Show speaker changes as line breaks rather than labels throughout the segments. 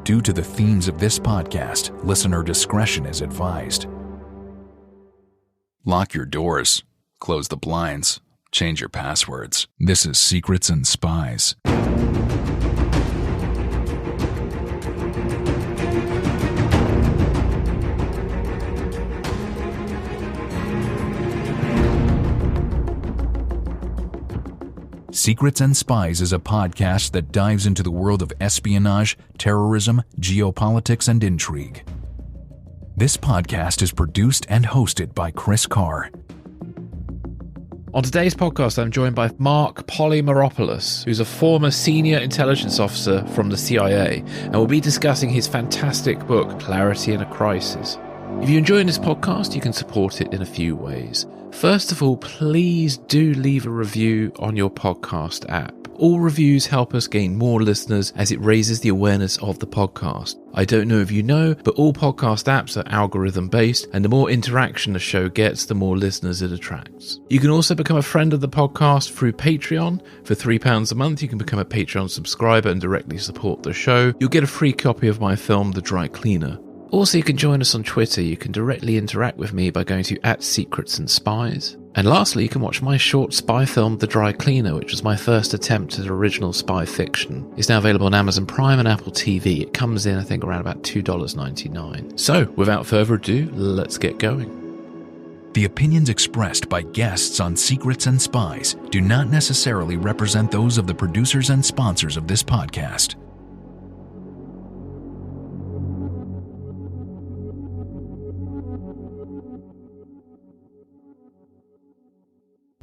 Due to the themes of this podcast, listener discretion is advised. Lock your doors, close the blinds, change your passwords. This is Secrets and Spies. Secrets and Spies is a podcast that dives into the world of espionage, terrorism, geopolitics, and intrigue. This podcast is produced and hosted by Chris Carr.
On today's podcast, I'm joined by Marc Polymeropoulos, who's a former senior intelligence officer from the CIA, and we'll be discussing his fantastic book, Clarity in a Crisis. If you're enjoying this podcast, you can support it in a few ways. First of all, please do leave a review on your podcast app. All reviews help us gain more listeners as it raises the awareness of the podcast. I don't know if you know, but all podcast apps are algorithm based, and the more interaction the show gets, the more listeners it attracts. You can also become a friend of the podcast through Patreon. For £3 a month, you can become a Patreon subscriber and directly support the show. You'll get a free copy of my film, The Dry Cleaner. Also, you can join us on Twitter. You can directly interact with me by going to @SecretsAndSpies. And lastly, you can watch my short spy film, The Dry Cleaner, which was my first attempt at original spy fiction. It's now available on Amazon Prime and Apple TV. It comes in, I think, around about $2.99. So, without further ado, let's get going.
The opinions expressed by guests on Secrets and Spies do not necessarily represent those of the producers and sponsors of this podcast.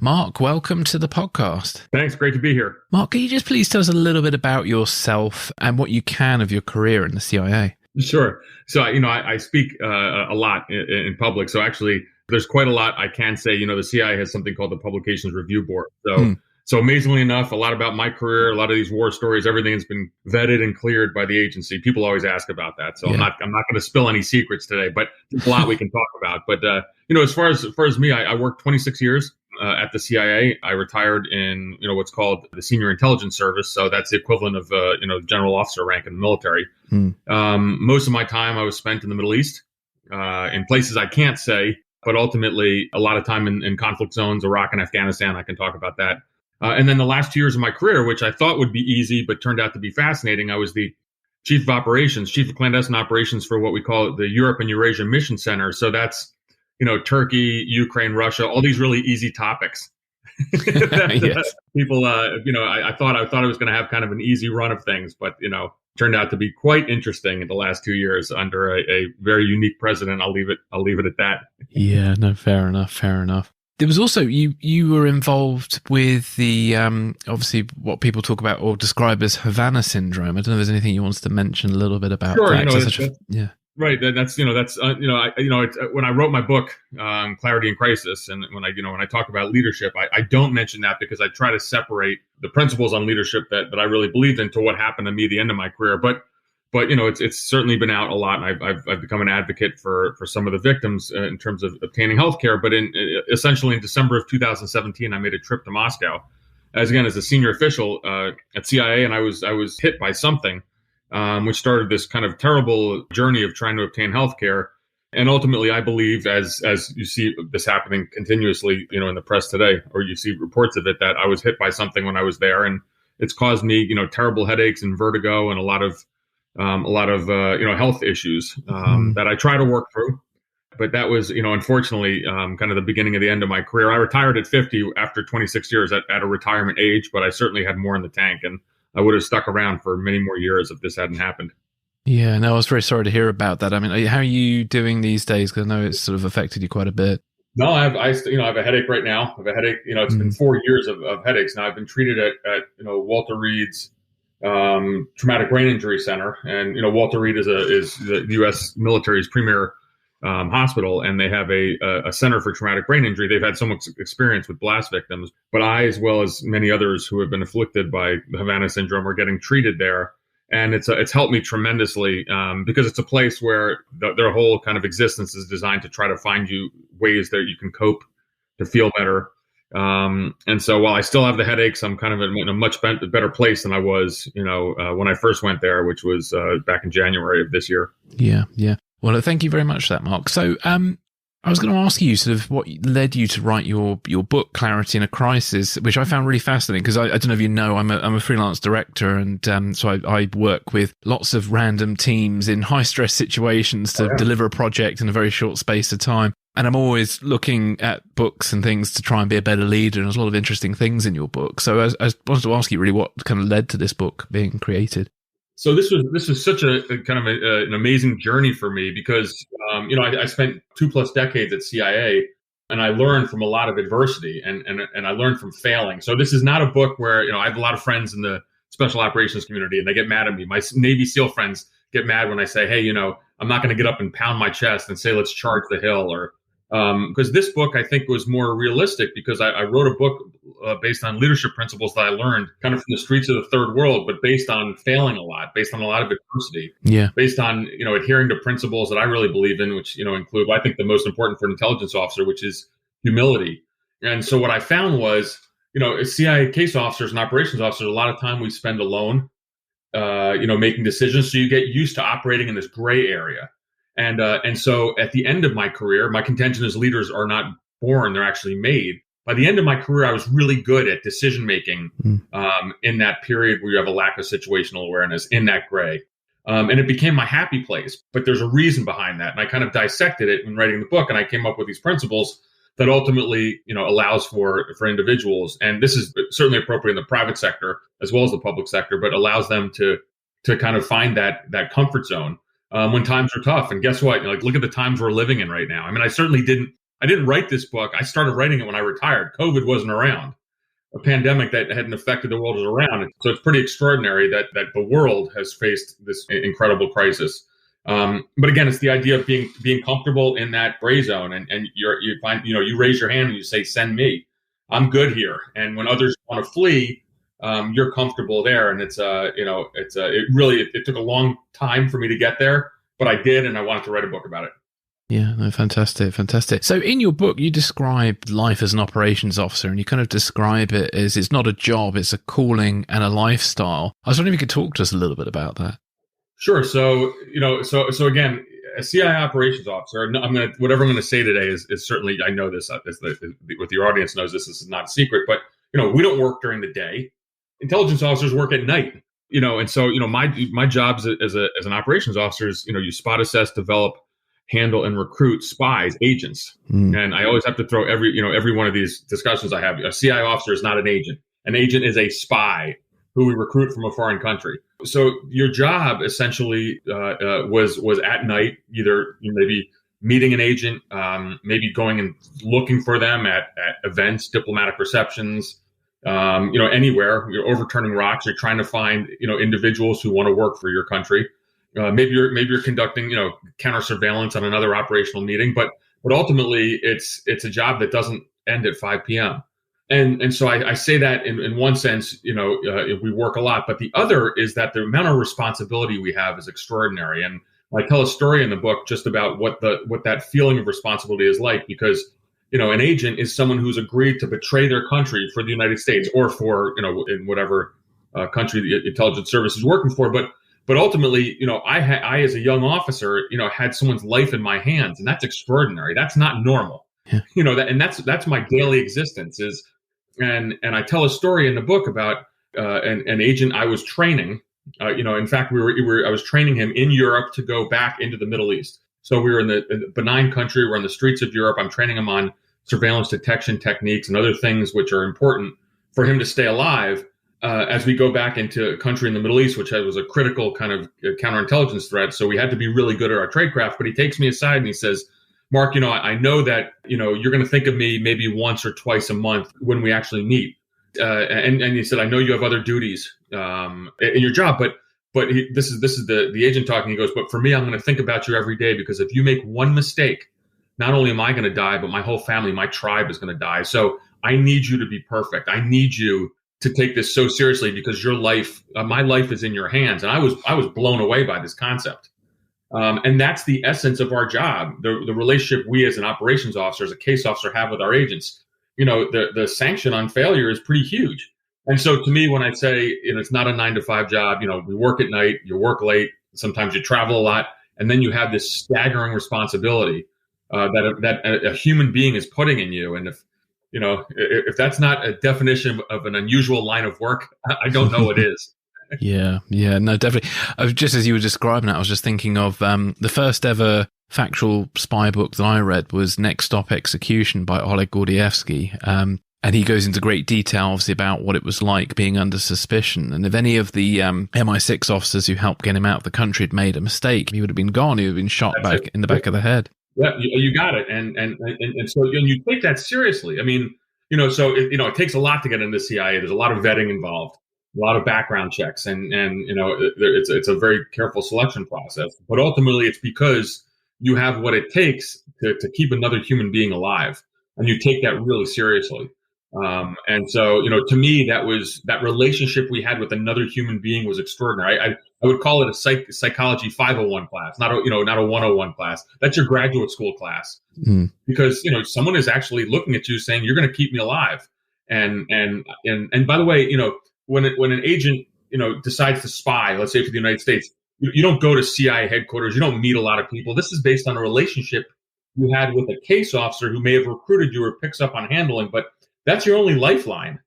Marc, welcome to the podcast.
Thanks. Great to be here.
Marc, can you just please tell us a little bit about yourself and what you can of your career in the CIA?
Sure. So, I speak a lot in public. So actually, there's quite a lot I can say. The CIA has something called the Publications Review Board. So amazingly enough, a lot about my career, a lot of these war stories, everything has been vetted and cleared by the agency. People always ask about that. So yeah. I'm not going to spill any secrets today, but there's a lot we can talk about. But, as far as me, I worked 26 years. At the CIA, I retired in what's called the Senior Intelligence Service, so that's the equivalent of general officer rank in the military. Most of my time I was spent in the Middle East, in places I can't say, but ultimately a lot of time in conflict zones, Iraq and Afghanistan. I can talk about that. And then the last 2 years of my career, which I thought would be easy, but turned out to be fascinating, I was the chief of clandestine operations for what we call the Europe and Eurasia Mission Center. So that's Turkey, Ukraine, Russia, all these really easy topics.
Yes.
People, I thought I was going to have kind of an easy run of things, but, turned out to be quite interesting in the last 2 years under a very unique president. I'll leave it at that.
Yeah, no, fair enough. There was also, you were involved with the, obviously what people talk about or describe as Havana Syndrome. I don't know if there's anything you wanted to mention a little bit about that.
Yeah. Right. That's when I wrote my book, Clarity in Crisis, and when I talk about leadership, I don't mention that because I try to separate the principles on leadership that I really believed in to what happened to me at the end of my career. But it's certainly been out a lot, and I've become an advocate for some of the victims in terms of obtaining health care. But essentially in December of 2017, I made a trip to Moscow as a senior official at CIA, and I was hit by something. Which started this kind of terrible journey of trying to obtain healthcare. And ultimately, I believe, as you see this happening continuously, in the press today, or you see reports of it, that I was hit by something when I was there, and it's caused me, terrible headaches and vertigo and a lot of health issues that I try to work through. But that was, unfortunately, kind of the beginning of the end of my career. I retired at 50 after 26 years at a retirement age, but I certainly had more in the tank, and I would have stuck around for many more years if this hadn't happened.
Yeah, no, I was very sorry to hear about that. I mean, how are you doing these days? Because I know it's sort of affected you quite a bit.
No, I have a headache right now. I have a headache. It's been 4 years of headaches now. I've been treated at Walter Reed's Traumatic Brain Injury Center, and Walter Reed is the U.S. military's premier hospital, and they have a center for traumatic brain injury. They've had so much experience with blast victims, but I, as well as many others who have been afflicted by the Havana Syndrome, are getting treated there. And it's helped me tremendously because it's a place where their whole kind of existence is designed to try to find you ways that you can cope, to feel better. And so while I still have the headaches, I'm kind of in a much better place than I was, when I first went there, which was back in January of this year.
Yeah, yeah. Well, thank you very much for that, Mark. So I was going to ask you sort of what led you to write your book, Clarity in a Crisis, which I found really fascinating because I don't know if you know, I'm a freelance director, and so I work with lots of random teams in high-stress situations to deliver a project in a very short space of time. And I'm always looking at books and things to try and be a better leader, and there's a lot of interesting things in your book. So I wanted to ask you really what kind of led to this book being created.
So this was such a kind of an amazing journey for me because I spent 2+ decades at CIA, and I learned from a lot of adversity and I learned from failing. So this is not a book where I have a lot of friends in the special operations community and they get mad at me. My Navy SEAL friends get mad when I say, hey, I'm not going to get up and pound my chest and say let's charge the hill, or because this book I think was more realistic because I wrote a book based on leadership principles that I learned kind of from the streets of the third world, but based on failing a lot, based on a lot of adversity, based on adhering to principles that I really believe in, which include I think the most important for an intelligence officer, which is humility. And so what I found was as CIA case officers and operations officers, a lot of time we spend alone, making decisions. So you get used to operating in this gray area. And so at the end of my career, my contention is leaders are not born, they're actually made. By the end of my career, I was really good at decision making in that period where you have a lack of situational awareness in that gray. And it became my happy place. But there's a reason behind that. And I kind of dissected it in writing the book. And I came up with these principles that ultimately, allows for individuals. And this is certainly appropriate in the private sector as well as the public sector, but allows them to kind of find that comfort zone when times are tough. And guess what? Look at the times we're living in right now. I mean, I didn't write this book. I started writing it when I retired. COVID wasn't around. A pandemic that hadn't affected the world was around. So it's pretty extraordinary that the world has faced this incredible crisis. But again, it's the idea of being comfortable in that gray zone, and you find you raise your hand and you say, "Send me. I'm good here." And when others want to flee, you're comfortable there. And it took a long time for me to get there, but I did, and I wanted to write a book about it.
Yeah, no, fantastic. So in your book, you describe life as an operations officer, and you kind of describe it as it's not a job, it's a calling and a lifestyle. I was wondering if you could talk to us a little bit about that.
Sure. So, so again, a CIA operations officer, whatever I'm going to say today is certainly, I know this, with your audience knows this is not a secret, but, we don't work during the day. Intelligence officers work at night, and so, my job as an operations officer is, you spot, assess, develop, handle, and recruit spies, agents. And I always have to throw every one of these discussions I have. A CIA officer is not an agent. An agent is a spy who we recruit from a foreign country. So your job essentially was at night, either maybe meeting an agent, maybe going and looking for them at events, diplomatic receptions, anywhere. You're overturning rocks. You're trying to find individuals who want to work for your country. Maybe you're conducting counter surveillance on another operational meeting, but ultimately it's a job that doesn't end at 5 p.m. And so I say that in one sense, we work a lot, but the other is that the amount of responsibility we have is extraordinary. And I tell a story in the book just about what that feeling of responsibility is like, because an agent is someone who's agreed to betray their country for the United States or for in whatever country the intelligence service is working for, but ultimately, I as a young officer, had someone's life in my hands, and that's extraordinary. That's not normal. Yeah. That's my daily existence is. And I tell a story in the book about an agent I was training. In fact, I was training him in Europe to go back into the Middle East. So we were in the benign country. We're on the streets of Europe. I'm training him on surveillance detection techniques and other things which are important for him to stay alive as we go back into a country in the Middle East, which was a critical kind of counterintelligence threat. So we had to be really good at our tradecraft. But he takes me aside and he says, "Mark, I know that, you're going to think of me maybe once or twice a month when we actually meet." And he said, "I know you have other duties in your job, but this is the agent talking." He goes, "But for me, I'm going to think about you every day, because if you make one mistake, not only am I going to die, but my whole family, my tribe is going to die. So I need you to be perfect. I need you to take this so seriously, because your life, my life is in your hands." And I was blown away by this concept. And that's the essence of our job. The relationship we as an operations officer, as a case officer, have with our agents the sanction on failure is pretty huge. And so to me, when I say, it's not a 9 to 5 job, we work at night, you work late, sometimes you travel a lot, and then you have this staggering responsibility that a human being is putting in you. And if that's not a definition of an unusual line of work, I don't know what is.
Yeah, no, definitely. Just as you were describing it, I was just thinking of the first ever factual spy book that I read was Next Stop Execution by Oleg Gordievsky. And he goes into great detail, obviously, about what it was like being under suspicion. And if any of the MI6 officers who helped get him out of the country had made a mistake, he would have been gone. He would have been shot in the back of the head.
Yeah, you got it. And so you take that seriously. I mean, so it takes a lot to get into the CIA. There's a lot of vetting involved, a lot of background checks, and it's a very careful selection process. But ultimately, it's because you have what it takes to keep another human being alive, and you take that really seriously. And so, to me, that relationship we had with another human being was extraordinary. I would call it a psychology 501 class, not a 101 class. That's your graduate school class, because, someone is actually looking at you saying, you're going to keep me alive. And by the way, when an agent, decides to spy, let's say for the United States, you don't go to CIA headquarters. You don't meet a lot of people. This is based on a relationship you had with a case officer who may have recruited you or picks up on handling, but that's your only lifeline.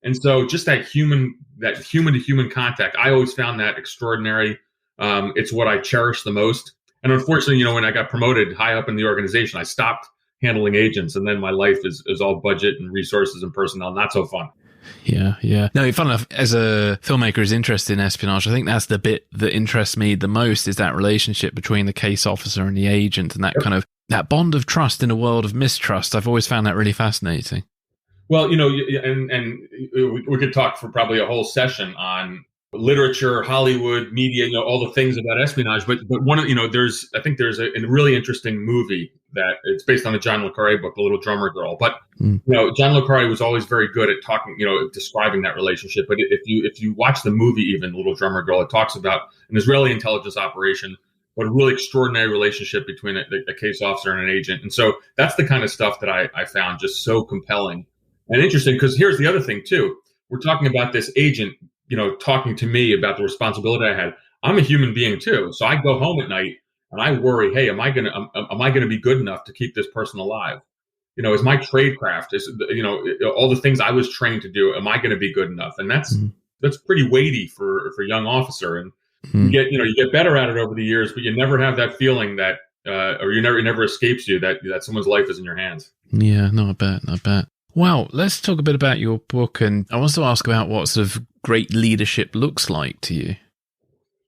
And so just that human to human contact, I always found that extraordinary. It's what I cherish the most. And unfortunately, when I got promoted high up in the organization, I stopped handling agents. And then my life is all budget and resources and personnel. Not so fun.
Yeah. No, fun enough, as a filmmaker who's interested in espionage, I think that's the bit that interests me the most, is that relationship between the case officer and the agent, and that kind of that bond of trust in a world of mistrust. I've always found that really fascinating.
Well, and we could talk for probably a whole session on literature, Hollywood, media, all the things about espionage. But one of, there's a really interesting movie that it's based on the John le Carré book, The Little Drummer Girl. But John le Carré was always very good at talking, describing that relationship. But if you watch the movie, even Little Drummer Girl, it talks about an Israeli intelligence operation, but a really extraordinary relationship between a case officer and an agent. And so that's the kind of stuff that I found just so compelling and interesting, because here's the other thing too. We're talking about this agent, talking to me about the responsibility I had. I'm a human being too. So I go home at night and I worry, hey, am I going to be good enough to keep this person alive? Is my tradecraft, all the things I was trained to do, am I going to be good enough? And that's pretty weighty for a young officer. And you get better at it over the years, but you never have that feeling that, or it never escapes you that someone's life is in your hands.
Yeah, no, I bet. Well, let's talk a bit about your book, and I want to ask about what sort of great leadership looks like to you.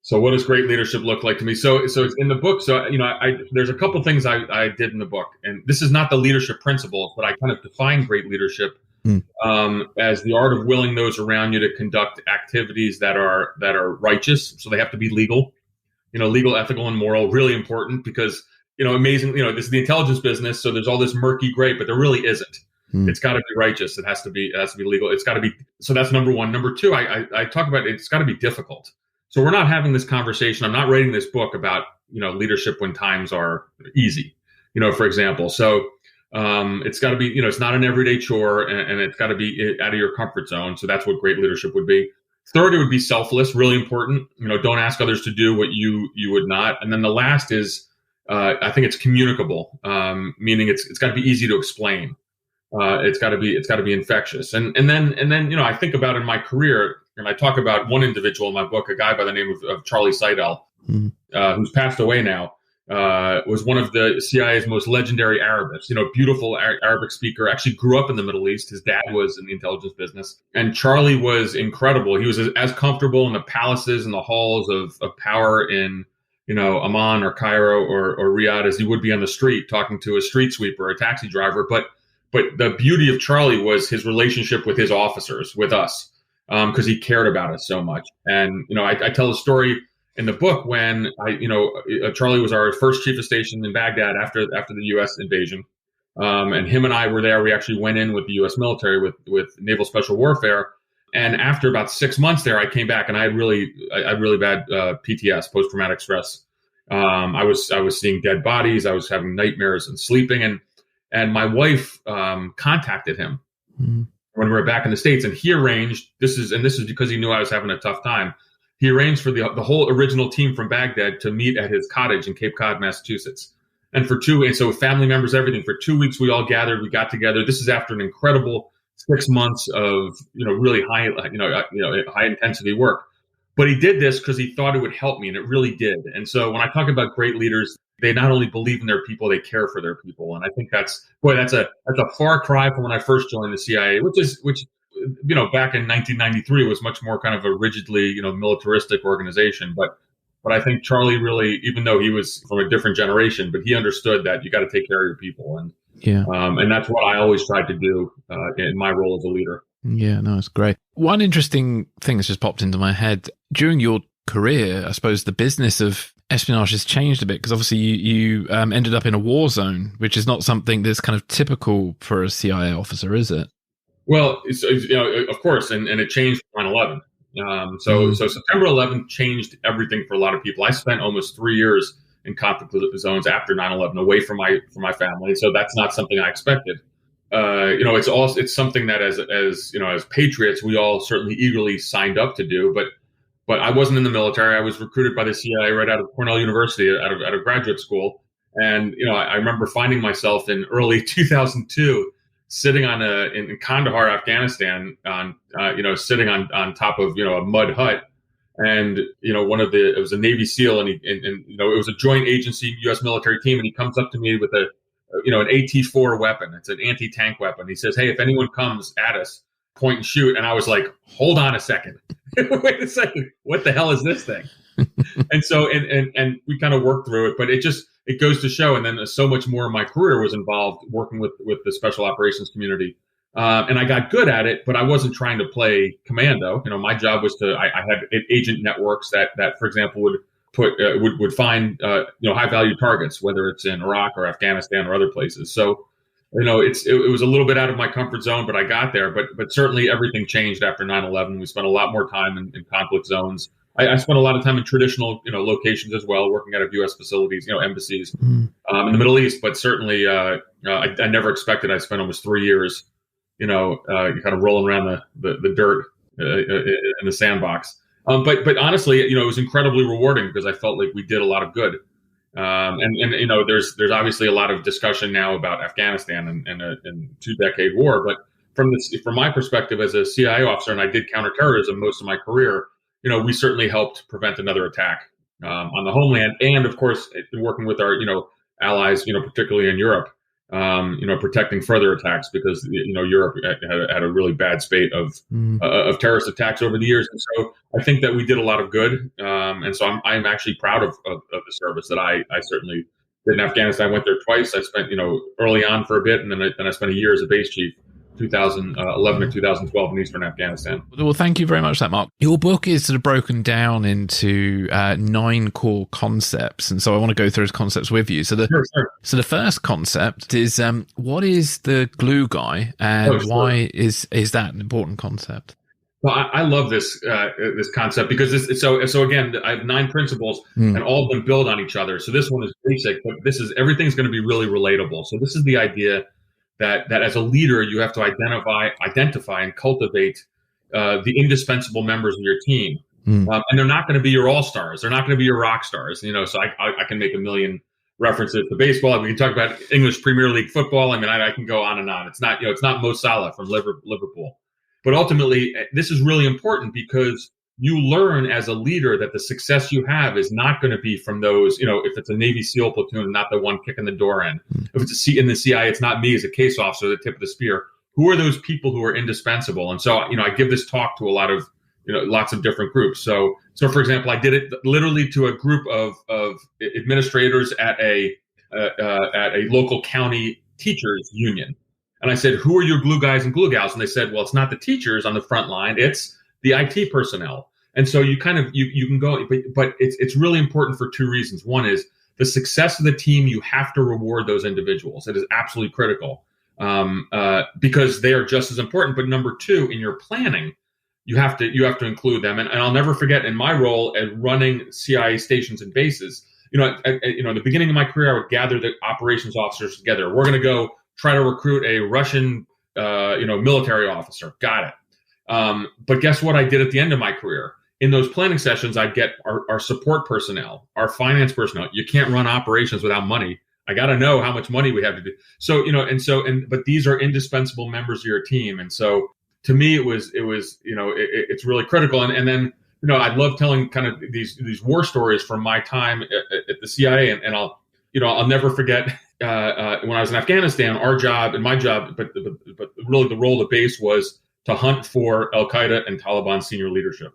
So what does great leadership look like to me? So it's in the book. So, there's a couple things I did in the book, and this is not the leadership principles, but I kind of define great leadership as the art of willing those around you to conduct activities that are righteous. So they have to be legal, legal, ethical, and moral, really important, because, amazing, this is the intelligence business. So there's all this murky gray, but there really isn't. It's got to be righteous. It has to be legal. It's got to be. So that's number one. Number two, I talk about it's got to be difficult. So we're not having this conversation. I'm not writing this book about, leadership when times are easy, for example. So it's got to be, it's not an everyday chore, and it's got to be out of your comfort zone. So that's what great leadership would be. Third, it would be selfless, really important. Don't ask others to do what you would not. And then the last is, I think it's communicable, meaning it's got to be easy to explain. It's got to be infectious. And then I think about in my career, and I talk about one individual in my book, a guy by the name of Charlie Seidel, who's passed away now, was one of the CIA's most legendary Arabics, beautiful Arabic speaker, actually grew up in the Middle East. His dad was in the intelligence business. And Charlie was incredible. He was as comfortable in the palaces and the halls of power in, Amman or Cairo or Riyadh as he would be on the street talking to a street sweeper or a taxi driver. But the beauty of Charlie was his relationship with his officers, with us, because he cared about us so much. And, I tell a story in the book when Charlie was our first chief of station in Baghdad after the U.S. invasion. And him and I were there. We actually went in with the U.S. military with Naval Special Warfare. And after about 6 months there, I came back and I had really bad PTS, post-traumatic stress. I was seeing dead bodies. I was having nightmares and sleeping. And my wife contacted him when we were back in the States, and he arranged, this is because he knew I was having a tough time. He arranged for the whole original team from Baghdad to meet at his cottage in Cape Cod, Massachusetts. And so family members, everything, for 2 weeks, we all gathered, we got together. This is after an incredible 6 months of, really high, high intensity work. But he did this because he thought it would help me, and it really did. And so when I talk about great leaders, they not only believe in their people, they care for their people. And I think that's a far cry from when I first joined the CIA, which back in 1993 was much more kind of a rigidly, militaristic organization. But I think Charlie really, even though he was from a different generation, but he understood that you got to take care of your people. And and that's what I always tried to do in my role as a leader.
Yeah, no, it's great. One interesting thing that's just popped into my head. During your career, I suppose the business of espionage has changed a bit, because obviously you ended up in a war zone, which is not something that's kind of typical for a CIA officer, is it?
Well, of course, and it changed 9/11. So September 11th changed everything for a lot of people. I spent almost 3 years in conflict zones after 9/11, away from my family. So that's not something I expected. It's something that as patriots, we all certainly eagerly signed up to do. But I wasn't in the military. I was recruited by the CIA right out of Cornell University, out of graduate school. And I remember finding myself in early 2002. Sitting in Kandahar, Afghanistan, sitting on top of a mud hut, and it was a Navy SEAL, and it was a joint agency U.S. military team, and he comes up to me with an AT-4 weapon. It's an anti-tank weapon. He says, "Hey, if anyone comes at us, point and shoot." And I was like, "Hold on a second, wait a second, what the hell is this thing?" And so and we kind of worked through it, but it goes to show. And then so much more of my career was involved working with the special operations community. And I got good at it, but I wasn't trying to play commando. My job was I had agent networks that, for example, would find, high value targets, whether it's in Iraq or Afghanistan or other places. So, it was a little bit out of my comfort zone, but I got there. But certainly everything changed after 9/11. We spent a lot more time in conflict zones. I spent a lot of time in traditional, locations as well, working out of U.S. facilities, embassies in the Middle East. But certainly, I never expected I'd spend almost 3 years, kind of rolling around the dirt in the sandbox. But honestly, it was incredibly rewarding, because I felt like we did a lot of good. There's obviously a lot of discussion now about Afghanistan and a 2-decade war. But from my perspective as a CIA officer, and I did counterterrorism most of my career, we certainly helped prevent another attack on the homeland, and of course, working with our allies, particularly in Europe, protecting further attacks, because Europe had a really bad spate of terrorist attacks over the years. And so I think that we did a lot of good, and so I'm actually proud of the service that I certainly did in Afghanistan. I went there twice. I spent early on for a bit, and then I spent a year as a base chief. 2011 and 2012 in Eastern Afghanistan.
Well, thank you very much for that, Mark. Your book is sort of broken down into 9 core concepts, and so I want to go through those concepts with you. So the first concept is what is the glue guy, and why is that an important concept?
Well, I love this concept, because so again, I have 9 principles, and all of them build on each other. So this one is basic, but everything's going to be really relatable. So this is the idea that as a leader, you have to identify and cultivate the indispensable members of your team. And they're not going to be your all-stars. They're not going to be your rock stars. So I can make a million references to baseball. We can talk about English Premier League football. I mean, I can go on and on. It's not, it's not Mo Salah from Liverpool. But ultimately, this is really important, because you learn as a leader that the success you have is not going to be from those, if it's a Navy SEAL platoon, not the one kicking the door in. If it's in the CIA, it's not me as a case officer, the tip of the spear. Who are those people who are indispensable? And so, I give this talk to a lot of, lots of different groups. So for example, I did it literally to a group of administrators at a local county teachers union. And I said, who are your glue guys and glue gals? And they said, well, it's not the teachers on the front line, it's the IT personnel. And so you kind of, you can go, but it's really important for 2 reasons. One is the success of the team. You have to reward those individuals. It is absolutely critical, because they are just as important. But number 2, in your planning, you have to include them. And I'll never forget, in my role at running CIA stations and bases, at the beginning of my career, I would gather the operations officers together. We're going to go try to recruit a Russian military officer. Got it. But guess what I did at the end of my career? In those planning sessions, I'd get our support personnel, our finance personnel. You can't run operations without money. I got to know how much money we have to do. So, but these are indispensable members of your team. And so to me, it's really critical. And then, I love telling kind of these war stories from my time at the CIA. And I'll never forget when I was in Afghanistan, our job and my job, but really the role of the base was to hunt for Al-Qaeda and Taliban senior leadership.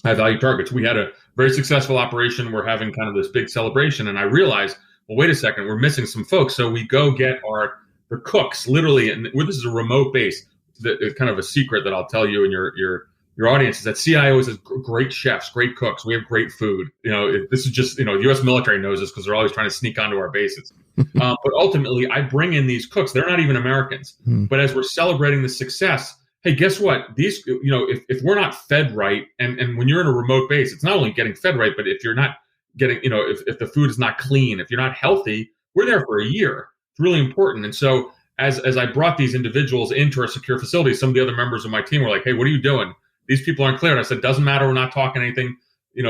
High value targets. We had a very successful operation. We're having kind of this big celebration. And I realized, well, wait a second, we're missing some folks. So we go get the cooks, literally, and this is a remote base. It's kind of a secret that I'll tell you and your audience is that CIOs has great chefs, great cooks. We have great food. This is just, the U.S. military knows this because they're always trying to sneak onto our bases. But ultimately, I bring in these cooks. They're not even Americans. But as we're celebrating the success, hey, guess what? These, if we're not fed right, and when you're in a remote base, it's not only getting fed right, but if you're not getting, if the food is not clean, if you're not healthy, we're there for a year. It's really important. And so as I brought these individuals into our secure facility, some of the other members of my team were like, hey, what are you doing? These people aren't clear. And I said, doesn't matter. We're not talking anything,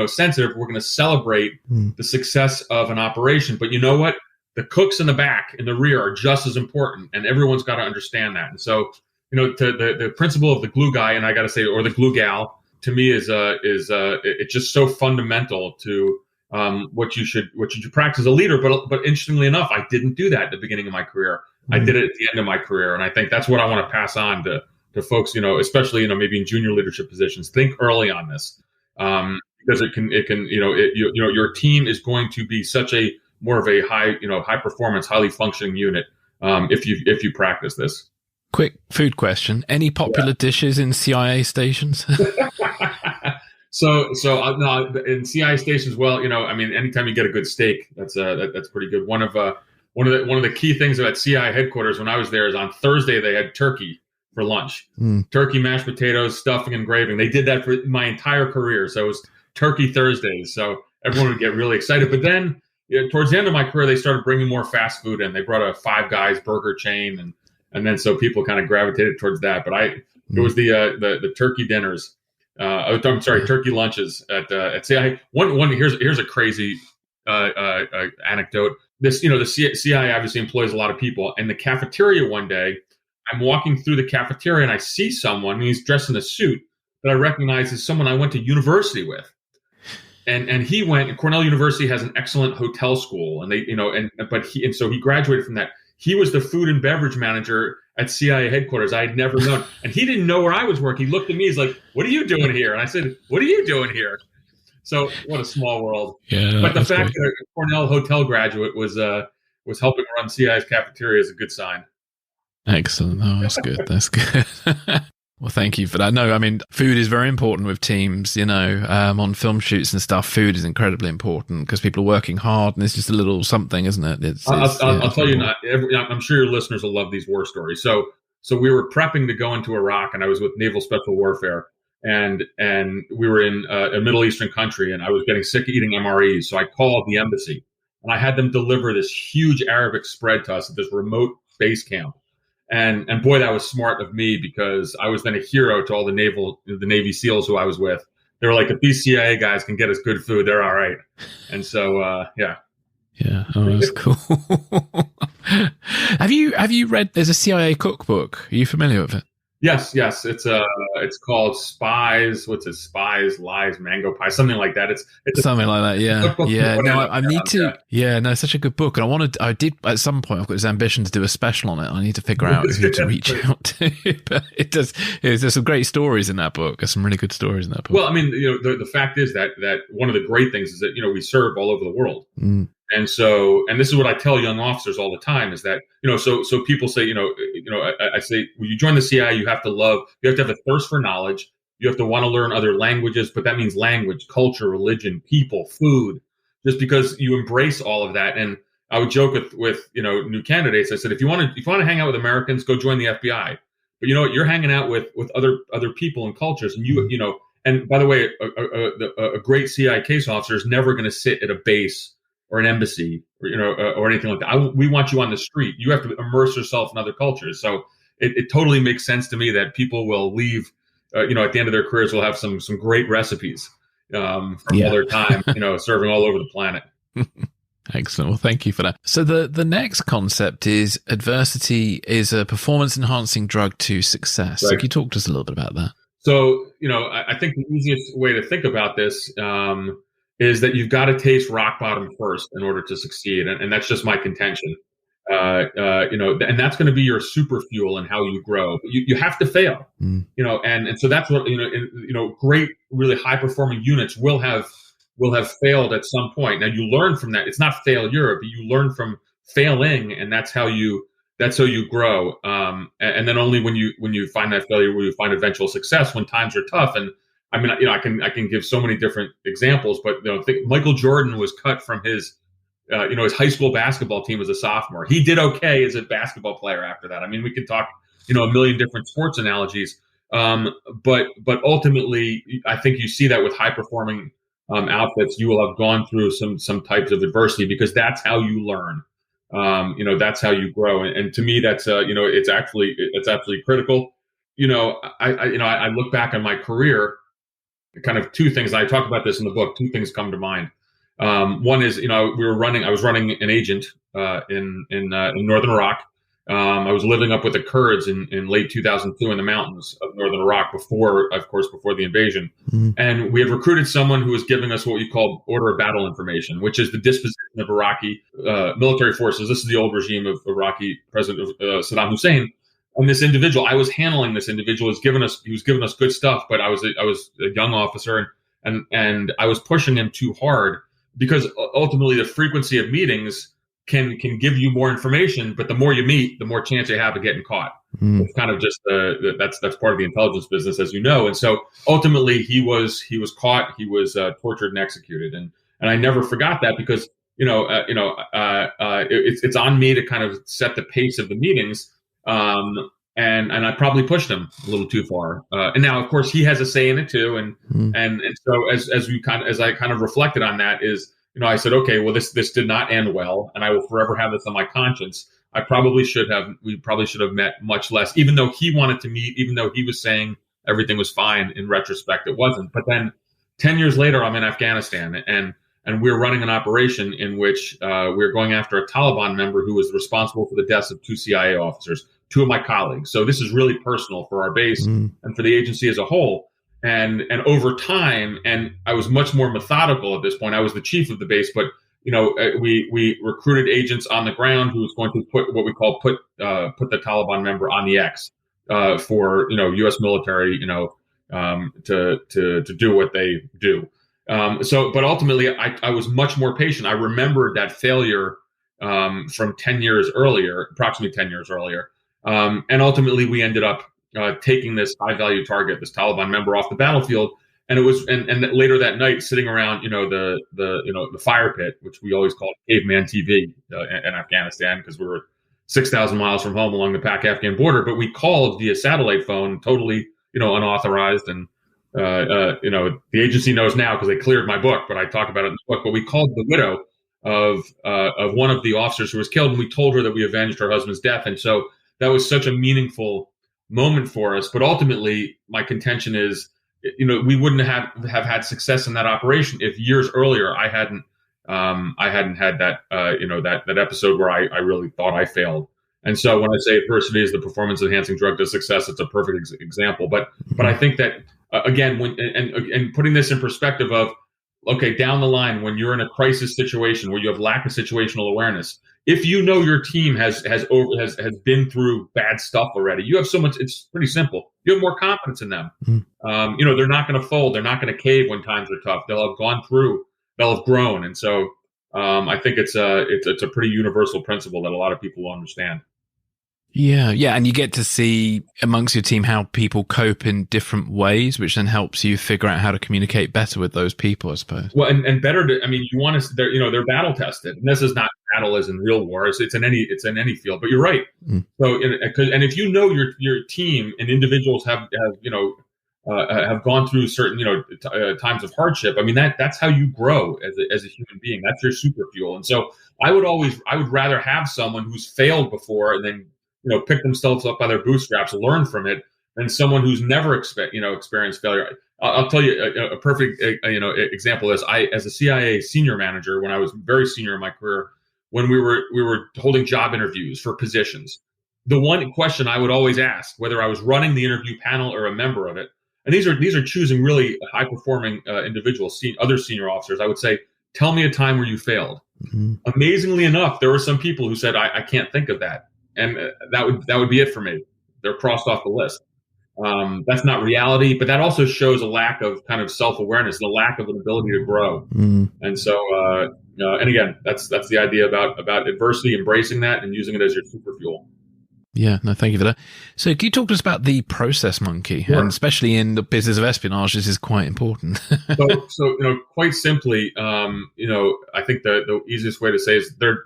sensitive. We're going to celebrate the success of an operation. But you know what? The cooks in the back, in the rear, are just as important. And everyone's got to understand that. And so, to the principle of the glue guy, and I got to say, or the glue gal, to me is it's just so fundamental to what you should practice as a leader. But interestingly enough, I didn't do that at the beginning of my career. I did it at the end of my career, and I think that's what I want to pass on to folks. Especially maybe in junior leadership positions. Think early on this, because it can your team is going to be such a more of a high performance, highly functioning unit if you practice this.
Quick food question. Any popular dishes in CIA stations?
So in CIA stations, well, anytime you get a good steak, that's pretty good. One of the key things about CIA headquarters when I was there is on Thursday they had turkey for lunch. Turkey, mashed potatoes, stuffing, and gravy. They did that for my entire career. So it was Turkey Thursdays. So everyone would get really excited. But then towards the end of my career, they started bringing more fast food in. They brought a Five Guys burger chain, and then so people kind of gravitated towards that. But it was the turkey dinners. Turkey lunches at CIA. Here's a crazy anecdote. This, the CIA obviously employs a lot of people. In the cafeteria one day, I'm walking through the cafeteria and I see someone, and he's dressed in a suit that I recognize as someone I went to university with. And Cornell University has an excellent hotel school, and so he graduated from that. He was the food and beverage manager at CIA headquarters. I had never known. And he didn't know where I was working. He looked at me, he's like, what are you doing here? And I said, what are you doing here? So what a small world.
Yeah,
but the fact that a Cornell hotel graduate was helping run CIA's cafeteria is a good sign.
Excellent. Oh, that's good. That's good. Well, thank you for that. No, food is very important with teams, on film shoots and stuff. Food is incredibly important because people are working hard, and it's just a little something, isn't it?
I'll tell you, I'm sure your listeners will love these war stories. So we were prepping to go into Iraq, and I was with Naval Special Warfare, and we were in a Middle Eastern country, and I was getting sick of eating MREs. So I called the embassy, and I had them deliver this huge Arabic spread to us at this remote base camp. And boy, that was smart of me, because I was then a hero to all the Navy SEALs who I was with. They were like, if these CIA guys can get us good food, they're all right. And so, yeah.
Yeah. Oh, that's cool. Have you read? There's a CIA cookbook. Are you familiar with it?
Yes. It's called Spies. What's it? Spies, Lies, Mango Pie, something like that. It's
something like that. Yeah. Yeah. No, I need to. Yeah. No, it's such a good book, and I did at some point. I've got this ambition to do a special on it. I need to figure out who to reach out to. But there's some great stories in that book. There's some really good stories in that book.
Well, the fact is that one of the great things is that we serve all over the world. And so, and this is what I tell young officers all the time is that, so people say, I say, when you join the CIA, you have to have a thirst for knowledge. You have to want to learn other languages, but that means language, culture, religion, people, food, just because you embrace all of that. And I would joke with new candidates. I said, if you want to hang out with Americans, go join the FBI. But you know what? You're hanging out with other people and cultures, and and by the way, a great CIA case officer is never going to sit at a base or an embassy, or anything like that. We want you on the street. You have to immerse yourself in other cultures. So it totally makes sense to me that people will leave, at the end of their careers, will have some great recipes from all their time, serving all over the planet.
Excellent. Well, thank you for that. So the next concept is adversity is a performance-enhancing drug to success. Right. So can you talk to us a little bit about that?
So, I think the easiest way to think about this is that you've got to taste rock bottom first in order to succeed. And that's just my contention. And that's going to be your super fuel in how you grow. You have to fail, and so that's what, great, really high performing units will have failed at some point. Now you learn from that. It's not failure, but you learn from failing, and that's how you grow. And then only when you find that failure will you find eventual success when times are tough. And I mean, I can give so many different examples, but think Michael Jordan was cut from his high school basketball team as a sophomore. He did okay as a basketball player after that. I mean, we could talk, a million different sports analogies. But ultimately, I think you see that with high performing outfits, you will have gone through some types of adversity, because that's how you learn. That's how you grow. And to me, that's it's absolutely critical. I look back on my career, kind of two things. I talk about this in the book. Two things come to mind. One is, I was running an agent in northern Iraq. I was living up with the Kurds in late 2002 in the mountains of northern Iraq before the invasion. Mm-hmm. And we had recruited someone who was giving us what we call order of battle information, which is the disposition of Iraqi military forces. This is the old regime of Iraqi President Saddam Hussein. And this individual, I was handling this individual, he was giving us good stuff, but I was a young officer, and I was pushing him too hard, because ultimately the frequency of meetings can give you more information, but the more you meet, the more chance you have of getting caught. It's kind of just that's part of the intelligence business, as you know. And so ultimately he was caught, he was tortured and executed, and I never forgot that, because it's on me to kind of set the pace of the meetings. And I probably pushed him a little too far. And now, of course, he has a say in it too. And so as I kind of reflected on that, is, I said, okay, well, this did not end well, and I will forever have this on my conscience. We probably should have met much less, even though he wanted to meet, even though he was saying everything was fine. In retrospect, it wasn't. But then 10 years later, I'm in Afghanistan, and we're running an operation in which we're going after a Taliban member who was responsible for the deaths of 2 CIA officers, 2 of my colleagues. So this is really personal for our base and for the agency as a whole. And over time, and I was much more methodical at this point. I was the chief of the base, but we recruited agents on the ground who was going to put what we call put the Taliban member on the X for U.S. military to do what they do. But ultimately, I was much more patient. I remembered that failure from approximately 10 years earlier. And ultimately, we ended up taking this high value target, this Taliban member, off the battlefield. And it was, and later that night, sitting around, the fire pit, which we always called caveman TV in Afghanistan, because we were 6,000 miles from home along the Pak-Afghan border. But we called via satellite phone, totally, unauthorized. And, the agency knows now because they cleared my book, but I talk about it in the book. But we called the widow of one of the officers who was killed, and we told her that we avenged her husband's death. And so that was such a meaningful moment for us. But ultimately, my contention is, we wouldn't have had success in that operation if years earlier I hadn't had that that episode where I really thought I failed. And so when I say adversity is the performance enhancing drug to success, it's a perfect example. But I think that again, when and putting this in perspective of, okay, down the line, when you're in a crisis situation where you have lack of situational awareness, if your team has been through bad stuff already, you have so much. It's pretty simple. You have more confidence in them. They're not going to fold. They're not going to cave when times are tough. They'll have gone through. They'll have grown. And so I think it's a pretty universal principle that a lot of people will understand.
Yeah, and you get to see amongst your team how people cope in different ways, which then helps you figure out how to communicate better with those people, I suppose.
Well, and better to, you want to, they're battle tested, and this is not battle as in real war. It's in any field. But you're right. So, and if your team and individuals have gone through certain times of hardship, that's how you grow as a human being. That's your super fuel. And so I would rather have someone who's failed before and then pick themselves up by their bootstraps, learn from it, than someone who's never experienced failure. I'll tell you a perfect example is as a CIA senior manager, when I was very senior in my career, when we were holding job interviews for positions, the one question I would always ask, whether I was running the interview panel or a member of it, and these are choosing really high performing individuals, other senior officers, I would say, tell me a time where you failed. Mm-hmm. Amazingly enough, there were some people who said, I can't think of that, and that would be it for me. They're crossed off the list. That's not reality, but that also shows a lack of kind of self-awareness, the lack of an ability to grow. Mm. And so, and again, that's the idea about adversity, embracing that and using it as your super fuel.
Yeah, no, thank you for that. So can you talk to us about the process monkey? Sure. And especially in the business of espionage, this is quite important.
so quite simply, I think the easiest way to say is there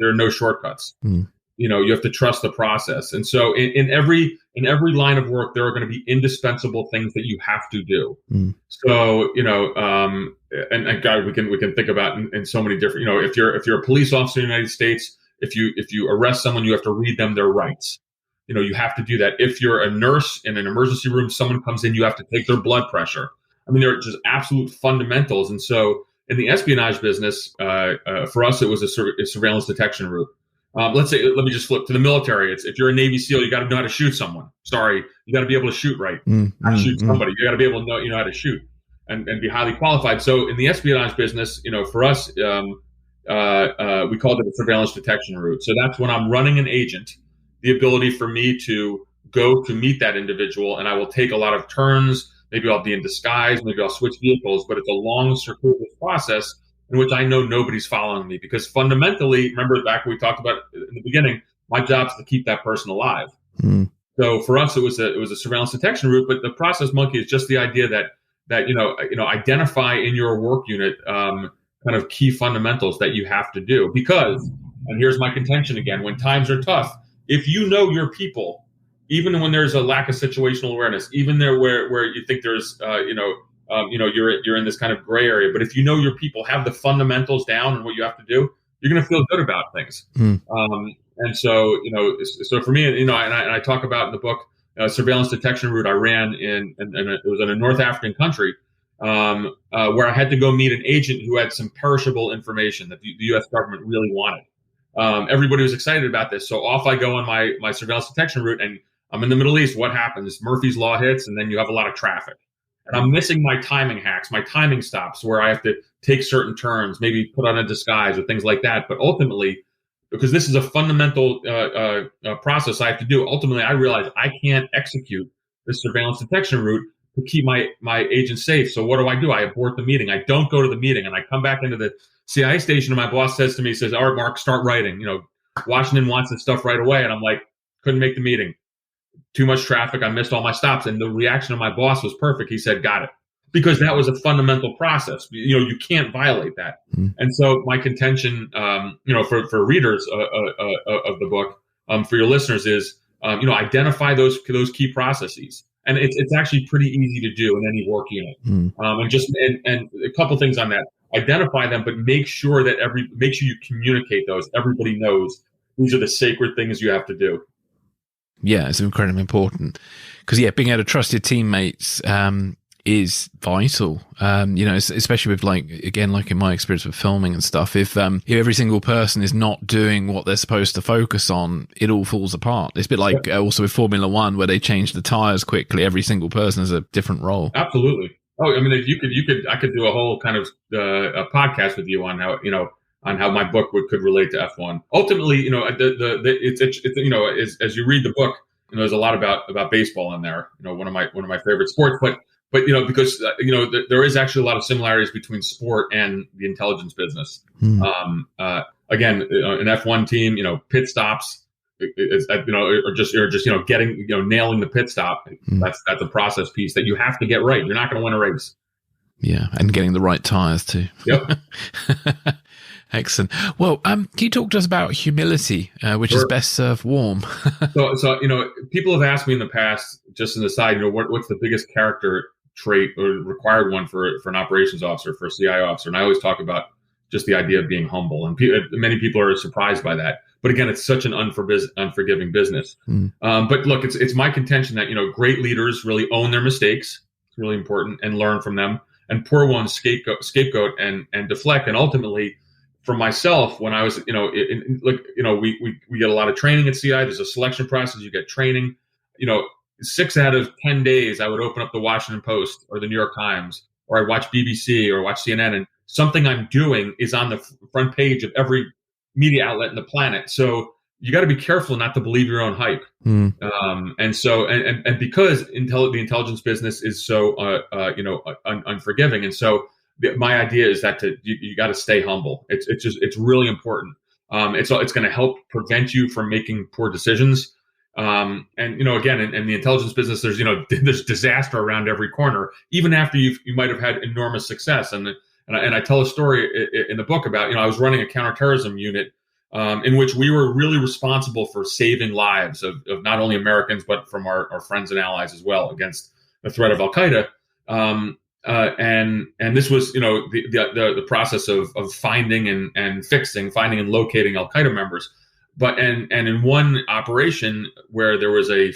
are no shortcuts. Mm. You have to trust the process. And so in every line of work, there are going to be indispensable things that you have to do. Mm. So, and God, we can think about in so many different, if you're a police officer in the United States, if you arrest someone, you have to read them their rights. You have to do that. If you're a nurse in an emergency room, someone comes in, you have to take their blood pressure. I mean, they're just absolute fundamentals. And so in the espionage business, for us, it was a surveillance detection route. Let me just flip to the military. If you're a Navy SEAL, you got to know how to shoot someone. Sorry, you got to be able to shoot right. Shoot somebody. You got to be able to know how to shoot and be highly qualified. So in the espionage business, for us, we called it a surveillance detection route. So that's when I'm running an agent, the ability for me to go to meet that individual, and I will take a lot of turns. Maybe I'll be in disguise. Maybe I'll switch vehicles, but it's a long, circuitous process in which I know nobody's following me, because fundamentally, remember back when we talked about in the beginning, my job is to keep that person alive. Mm. So for us, it was a surveillance detection route, but the process monkey is just the idea that identify in your work unit kind of key fundamentals that you have to do. Because, and here's my contention again, when times are tough, if you know your people, even when there's a lack of situational awareness, even there where you think there's you're in this kind of gray area, but if you know your people have the fundamentals down and what you have to do, you're going to feel good about things. Mm. And so, so for me, and I talk about in the book, surveillance detection route I ran and it was in a North African country, where I had to go meet an agent who had some perishable information that the U.S. government really wanted. Everybody was excited about this. So off I go on my surveillance detection route, and I'm in the Middle East. What happens? Murphy's Law hits, and then you have a lot of traffic. And I'm missing my timing hacks, my timing stops where I have to take certain turns, maybe put on a disguise or things like that. But ultimately, because this is a fundamental process I have to do, ultimately I realize I can't execute the surveillance detection route to keep my agent safe. So what do? I abort the meeting. I don't go to the meeting, and I come back into the CIA station, and my boss says to me, all right, Mark, start writing. Washington wants this stuff right away. And I'm like, couldn't make the meeting. Too much traffic. I missed all my stops. And the reaction of my boss was perfect. He said, got it. Because that was a fundamental process. You can't violate that. Mm. And so my contention, for readers of the book, for your listeners is, identify those key processes. And it's actually pretty easy to do in any work unit. Mm. And a couple things on that. Identify them, but make sure you communicate those. Everybody knows these are the sacred things you have to do.
Yeah, it's incredibly important because being able to trust your teammates is vital. Especially with like in my experience with filming and stuff, if every single person is not doing what they're supposed to focus on, it all falls apart. It's a bit like also with Formula One where they change the tires quickly. Every single person has a different role.
Absolutely. Oh, I mean, if I could do a whole kind of a podcast with you on how my book could relate to F1. Ultimately, it's as you read the book, there's a lot about baseball in there. One of my favorite sports, but because there is actually a lot of similarities between sport and the intelligence business. Again, an F1 team, pit stops. Or just getting nailing the pit stop. That's a process piece that you have to get right. You're not going to win a race.
Yeah, and getting the right tires too.
Yep.
Excellent. Well, can you talk to us about humility, which is best served warm?
So people have asked me in the past, just an aside, what's the biggest character trait or required one for an operations officer, for a CI officer? And I always talk about just the idea of being humble, and many people are surprised by that. But again, it's such an unforgiving business. But look, it's my contention that, great leaders really own their mistakes. It's really important, and learn from them. And poor ones scapegoat and deflect. And ultimately, for myself, when I was, we get a lot of training at CI. There's a selection process. You get training. 6 out of 10 days, I would open up the Washington Post or the New York Times, or I'd watch BBC or watch CNN, and something I'm doing is on the front page of every media outlet in the planet. So you got to be careful not to believe your own hype. And so, and because the intelligence business is so, unforgiving. And so my idea is that you got to stay humble. It's really important. It's going to help prevent you from making poor decisions. And again, in the intelligence business, there's disaster around every corner, even after you might have had enormous success. And I tell a story in the book about, I was running a counterterrorism unit in which we were really responsible for saving lives of not only Americans, but from our friends and allies as well, against the threat of Al-Qaeda. And this was, the process of finding and locating Al-Qaeda members. But and in one operation where there was a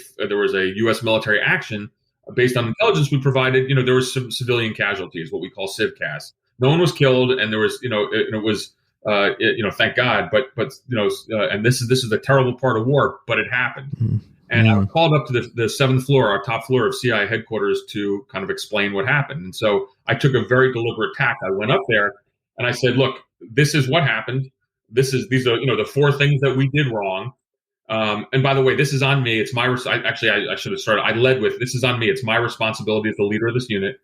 U.S. military action based on intelligence we provided, there was some civilian casualties, what we call civcas. No one was killed, and there was, it was, thank God. But and this is the terrible part of war, but it happened. And I was called up to the 7th floor, our top floor of CI headquarters, to kind of explain what happened. And so I took a very deliberate tack. I went up there and I said, look, this is what happened. These are the 4 things that we did wrong. And by the way, this is on me. It's my I should have started. I led with, this is on me. It's my responsibility as the leader of this unit.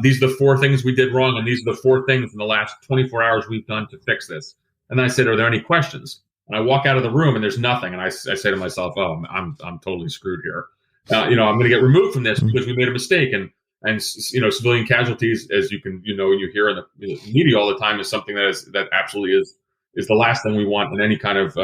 These are the 4 things we did wrong, and these are the 4 things in the last 24 hours we've done to fix this. And then I said, are there any questions? And I walk out of the room and there's nothing. And I say to myself, oh, I'm totally screwed here. I'm going to get removed from this because we made a mistake. And civilian casualties, as you hear in the media all the time, is something that absolutely is the last thing we want in any kind of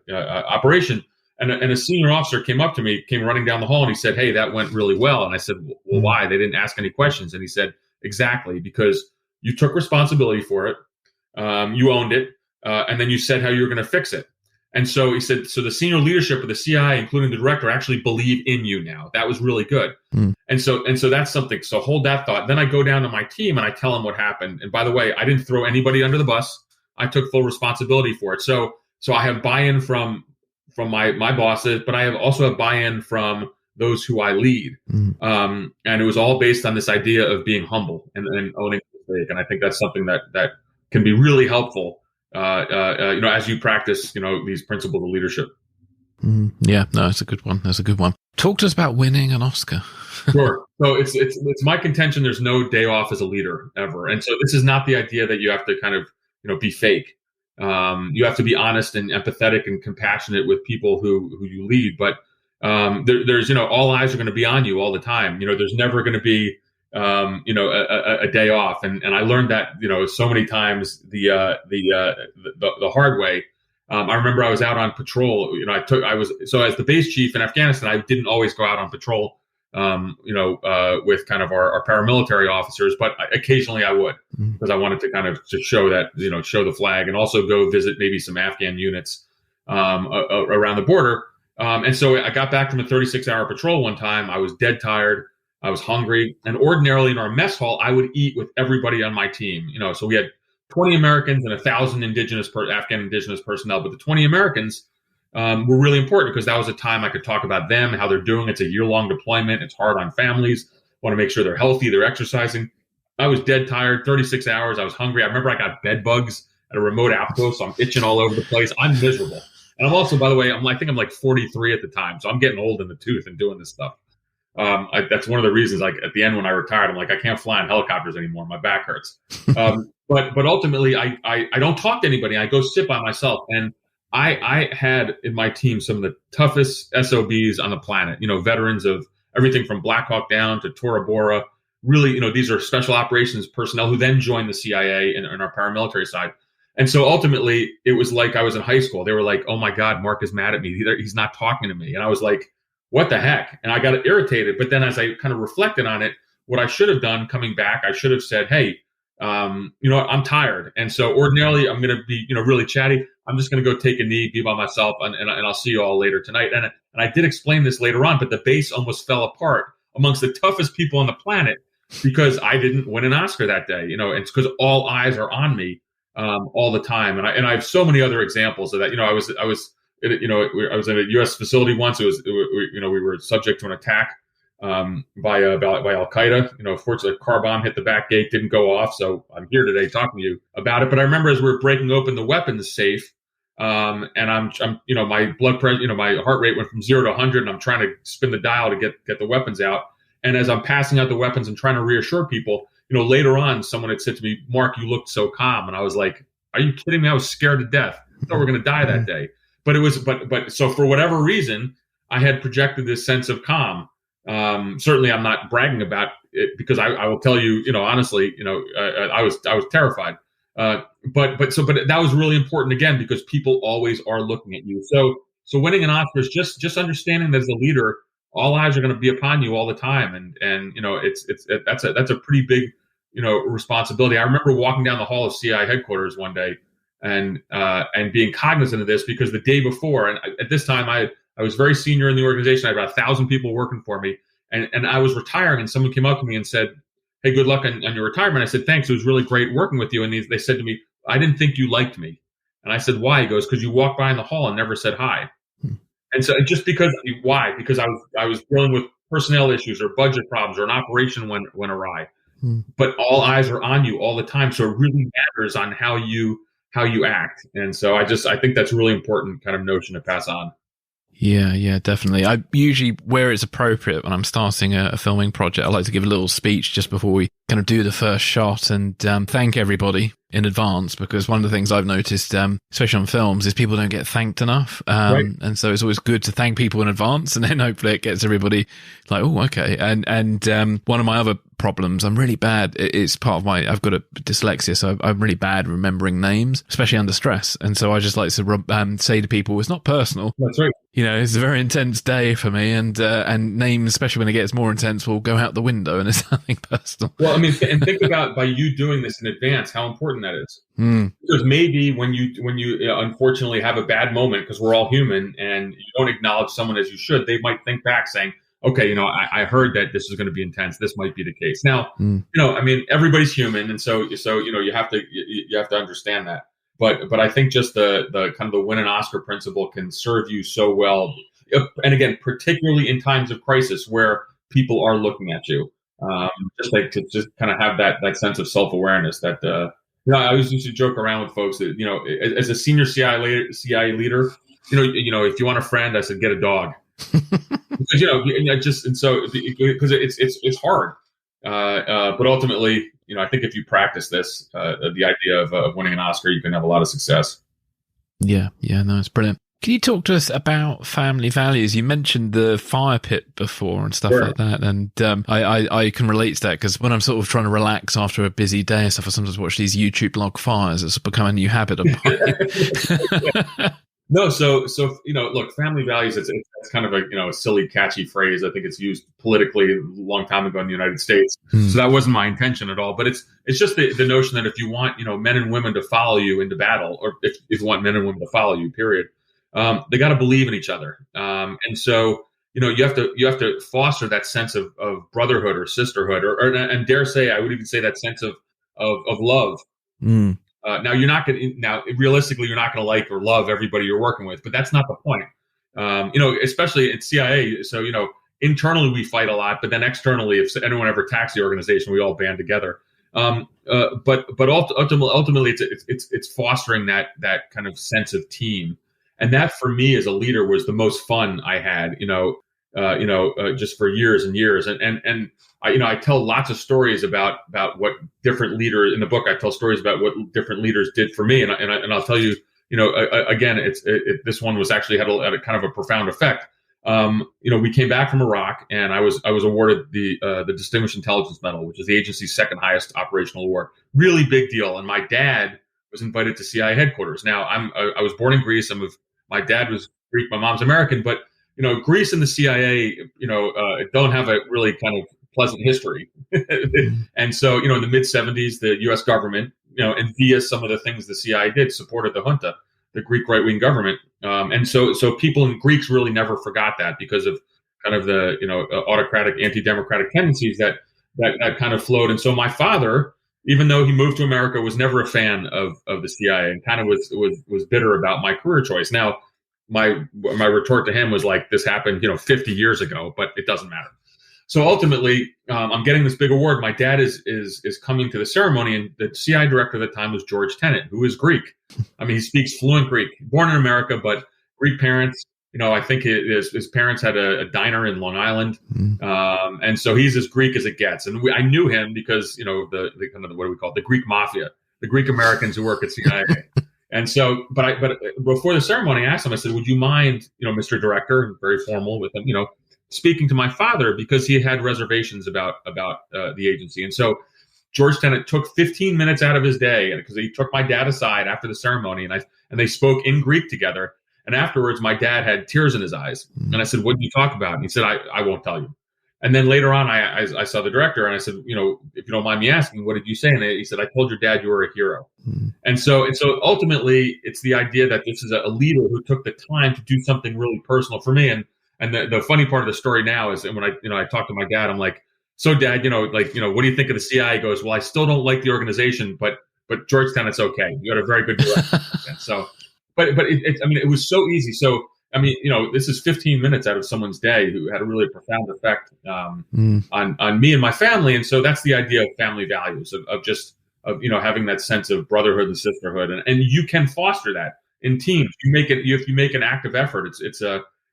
operation. And a senior officer came up to me, came running down the hall, and he said, hey, that went really well. And I said, well, why? They didn't ask any questions. And he said, exactly, because you took responsibility for it, you owned it, and then you said how you were going to fix it. And so he said, so the senior leadership of the CI, including the director, actually believe in you now. That was really good. And so that's something. So hold that thought. Then I go down to my team and I tell them what happened. And by the way, I didn't throw anybody under the bus. I took full responsibility for it. So I have buy-in from my bosses, but I also have buy-in from those who I lead. And it was all based on this idea of being humble and owning the mistake. And I think that's something that can be really helpful, as you practice, these principles of leadership.
Yeah, no, it's a good one. That's a good one. Talk to us about winning an Oscar.
Sure. So it's my contention. There's no day off as a leader ever. And so this is not the idea that you have to kind of, be fake. You have to be honest and empathetic and compassionate with people who you lead. But there's all eyes are going to be on you all the time. There's never going to be a day off. And I learned that so many times the hard way. I remember I was out on patrol. As the base chief in Afghanistan, I didn't always go out on patrol. With kind of our paramilitary officers, but occasionally I would, because I wanted to kind of just show that, show the flag, and also go visit maybe some Afghan units around the border. And so I got back from a 36-hour patrol one time. I was dead tired. I was hungry. And ordinarily in our mess hall, I would eat with everybody on my team. So we had 20 Americans and 1,000 Afghan indigenous personnel, but the 20 Americans were really important because that was a time I could talk about them, how they're doing. It's a year-long deployment. It's hard on families. Want to make sure they're healthy, they're exercising. I was dead tired, 36 hours. I was hungry. I remember I got bed bugs at a remote outpost, so I'm itching all over the place. I'm miserable. And I'm also, by the way, I think I'm like 43 at the time, so I'm getting old in the tooth and doing this stuff. That's one of the reasons, like at the end when I retired, I'm like, I can't fly in helicopters anymore. My back hurts. But ultimately, I don't talk to anybody. I go sit by myself. And I had in my team some of the toughest SOBs on the planet, veterans of everything from Black Hawk down to Tora Bora. Really, these are special operations personnel who then joined the CIA and our paramilitary side. And so ultimately, it was like I was in high school. They were like, oh my God, Mark is mad at me. He's not talking to me. And I was like, what the heck? And I got irritated. But then as I kind of reflected on it, what I should have done coming back, I should have said, hey, I'm tired. And so ordinarily I'm going to be, really chatty. I'm just going to go take a knee, be by myself, and I'll see you all later tonight. And I did explain this later on, but the base almost fell apart amongst the toughest people on the planet because I didn't win an Oscar that day. It's because all eyes are on me all the time. And I have so many other examples of that. I was in a U.S. facility once. We were subject to an attack by Al Qaeda. Fortunately, a car bomb hit the back gate, didn't go off. So I'm here today talking to you about it. But I remember as we were breaking open the weapons safe, and I'm my blood pressure, my heart rate went from 0 to 100, and I'm trying to spin the dial to get the weapons out. And as I'm passing out the weapons and trying to reassure people, later on, someone had said to me, "Mark, you looked so calm," and I was like, "Are you kidding me? I was scared to death. I thought we were going to die that day." But it was, but so for whatever reason, I had projected this sense of calm. Certainly, I'm not bragging about it because I will tell you, honestly, I was terrified. But that was really important again because people always are looking at you. So winning an Oscar is just understanding that as a leader, all eyes are going to be upon you all the time, and that's a pretty big responsibility. I remember walking down the hall of CIA headquarters one day and being cognizant of this because the day before, and at this time I was very senior in the organization. I had about 1,000 people working for me, and I was retiring. And someone came up to me and said, "Hey, good luck on your retirement." I said, "Thanks. It was really great working with you." And they said to me, "I didn't think you liked me." And I said, "Why?" He goes, "Because you walked by in the hall and never said hi." And so just because, why? Because I was dealing with personnel issues or budget problems or an operation went awry. But all eyes are on you all the time. So it really matters on how you act. And so I think that's a really important kind of notion to pass on.
Yeah, definitely. I usually, where it's appropriate, when I'm starting a filming project, I like to give a little speech just before we kind of do the first shot and thank everybody in advance, because one of the things I've noticed, especially on films, is people don't get thanked enough.
Right.
And so it's always good to thank people in advance, and then hopefully it gets everybody like, oh, okay. And one of my other problems, I'm really bad. It's part of I've got a dyslexia, so I'm really bad remembering names, especially under stress. And so I just like to say to people, it's not personal.
That's right.
It's a very intense day for me, and names, especially when it gets more intense, will go out the window, and it's nothing personal.
Well, I mean, and think about by you doing this in advance, how important that is. Because maybe when you unfortunately have a bad moment, because we're all human, and you don't acknowledge someone as you should, they might think back saying, "Okay, I heard that this is going to be intense. This might be the case." Now, I mean, everybody's human, and so you have to understand that. But I think just the kind of the win an Oscar principle can serve you so well, and again, particularly in times of crisis where people are looking at you, just like to just kind of have that sense of self-awareness. That I always used to joke around with folks that as a senior CIA leader, if you want a friend, I said get a dog. Because it's hard, but ultimately, I think if you practice this, the idea of winning an Oscar, you can have a lot of success.
Yeah, no, it's brilliant. Can you talk to us about family values? You mentioned the fire pit before and stuff like that, and I can relate to that because when I'm sort of trying to relax after a busy day and stuff, I sometimes watch these YouTube log fires. It's become a new habit of mine.
No, so look, family values. It's kind of a silly, catchy phrase. I think it's used politically a long time ago in the United States. So that wasn't my intention at all. But it's just the notion that if you want men and women to follow you into battle, or if you want men and women to follow you, period, they got to believe in each other. And so you have to foster that sense of brotherhood or sisterhood, and dare say I would even say that sense of love. Now realistically, you're not going to like or love everybody you're working with, but that's not the point. Especially at CIA. So, internally we fight a lot, but then externally, if anyone ever attacks the organization, we all band together. But ultimately it's fostering that kind of sense of team. And that for me as a leader was the most fun I had, just for years and years. And I tell lots of stories about what different leaders in the book. I tell stories about what different leaders did for me. And I'll tell you, again, this one was actually had a kind of a profound effect. We came back from Iraq, and I was awarded the Distinguished Intelligence Medal, which is the agency's second highest operational award. Really big deal. And my dad was invited to CIA headquarters. Now I was born in Greece. My dad was Greek. My mom's American, but Greece and the CIA, don't have a really kind of pleasant history. And so, in the mid 70s, the U.S. government, and via some of the things the CIA did, supported the junta, the Greek right-wing government. And so people in Greeks really never forgot that because of kind of the, autocratic, anti-democratic tendencies that kind of flowed. And so my father, even though he moved to America, was never a fan of the CIA and kind of was bitter about my career choice. Now, my retort to him was like, this happened, 50 years ago, but it doesn't matter. So ultimately, I'm getting this big award. My dad is coming to the ceremony, and the CIA director at the time was George Tenet, who is Greek. I mean, he speaks fluent Greek, born in America, but Greek parents. I think his parents had a diner in Long Island, and so he's as Greek as it gets. And I knew him because the kind of what do we call it, the Greek mafia, the Greek Americans who work at CIA. And so, but before the ceremony, I asked him. I said, "Would you mind, Mr. Director?" Very formal with him, speaking to my father because he had reservations about the agency. And so George Tenet took 15 minutes out of his day because he took my dad aside after the ceremony, and they spoke in Greek together. And afterwards, my dad had tears in his eyes. And I said, "What did you talk about?" And he said, I won't tell you. And then later on, I saw the director and I said, if you don't mind me asking, what did you say? And he said, "I told your dad you were a hero." And so ultimately, it's the idea that this is a leader who took the time to do something really personal for me. And the funny part of the story now is, when I talked to my dad, I'm like, "So Dad, what do you think of the CIA?" He goes, "Well, I still don't like the organization, but George Tenet's okay. You got a very good director." So, but it was so easy. So, this is 15 minutes out of someone's day who had a really profound effect on me and my family. And so that's the idea of family values of having that sense of brotherhood and sisterhood. And you can foster that in teams. If you make an active effort,